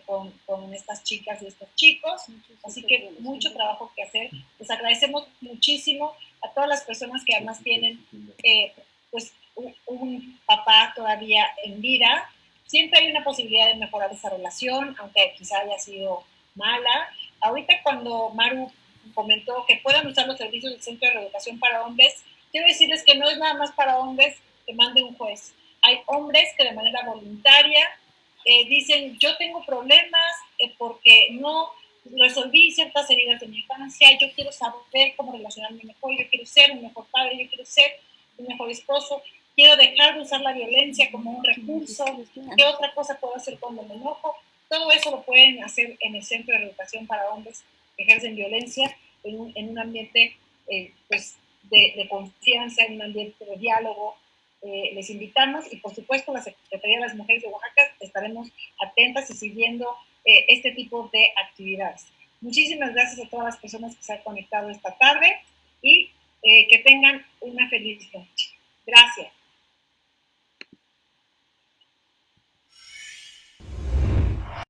con estas chicas y estos chicos. Así que mucho trabajo que hacer. Les agradecemos muchísimo a todas las personas que además tienen pues un papá todavía en vida. Siempre hay una posibilidad de mejorar esa relación, aunque quizá haya sido mala. Ahorita cuando Maru comentó que puedan usar los servicios del Centro de Reeducación para Hombres, quiero decirles que no es nada más para hombres que mande un juez. Hay hombres que de manera voluntaria dicen, yo tengo problemas porque no resolví ciertas heridas de mi infancia, yo quiero saber cómo relacionarme mejor, yo quiero ser un mejor padre, yo quiero ser un mejor esposo, quiero dejar de usar la violencia como un recurso, ¿qué otra cosa puedo hacer cuando me enojo? Todo eso lo pueden hacer en el Centro de Reeducación para Hombres que ejercen violencia en un ambiente pues de confianza, en un ambiente de diálogo. Les invitamos y por supuesto la Secretaría de las Mujeres de Oaxaca estaremos atentas y siguiendo este tipo de actividades. Muchísimas gracias a todas las personas que se han conectado esta tarde y que tengan una feliz noche. Gracias.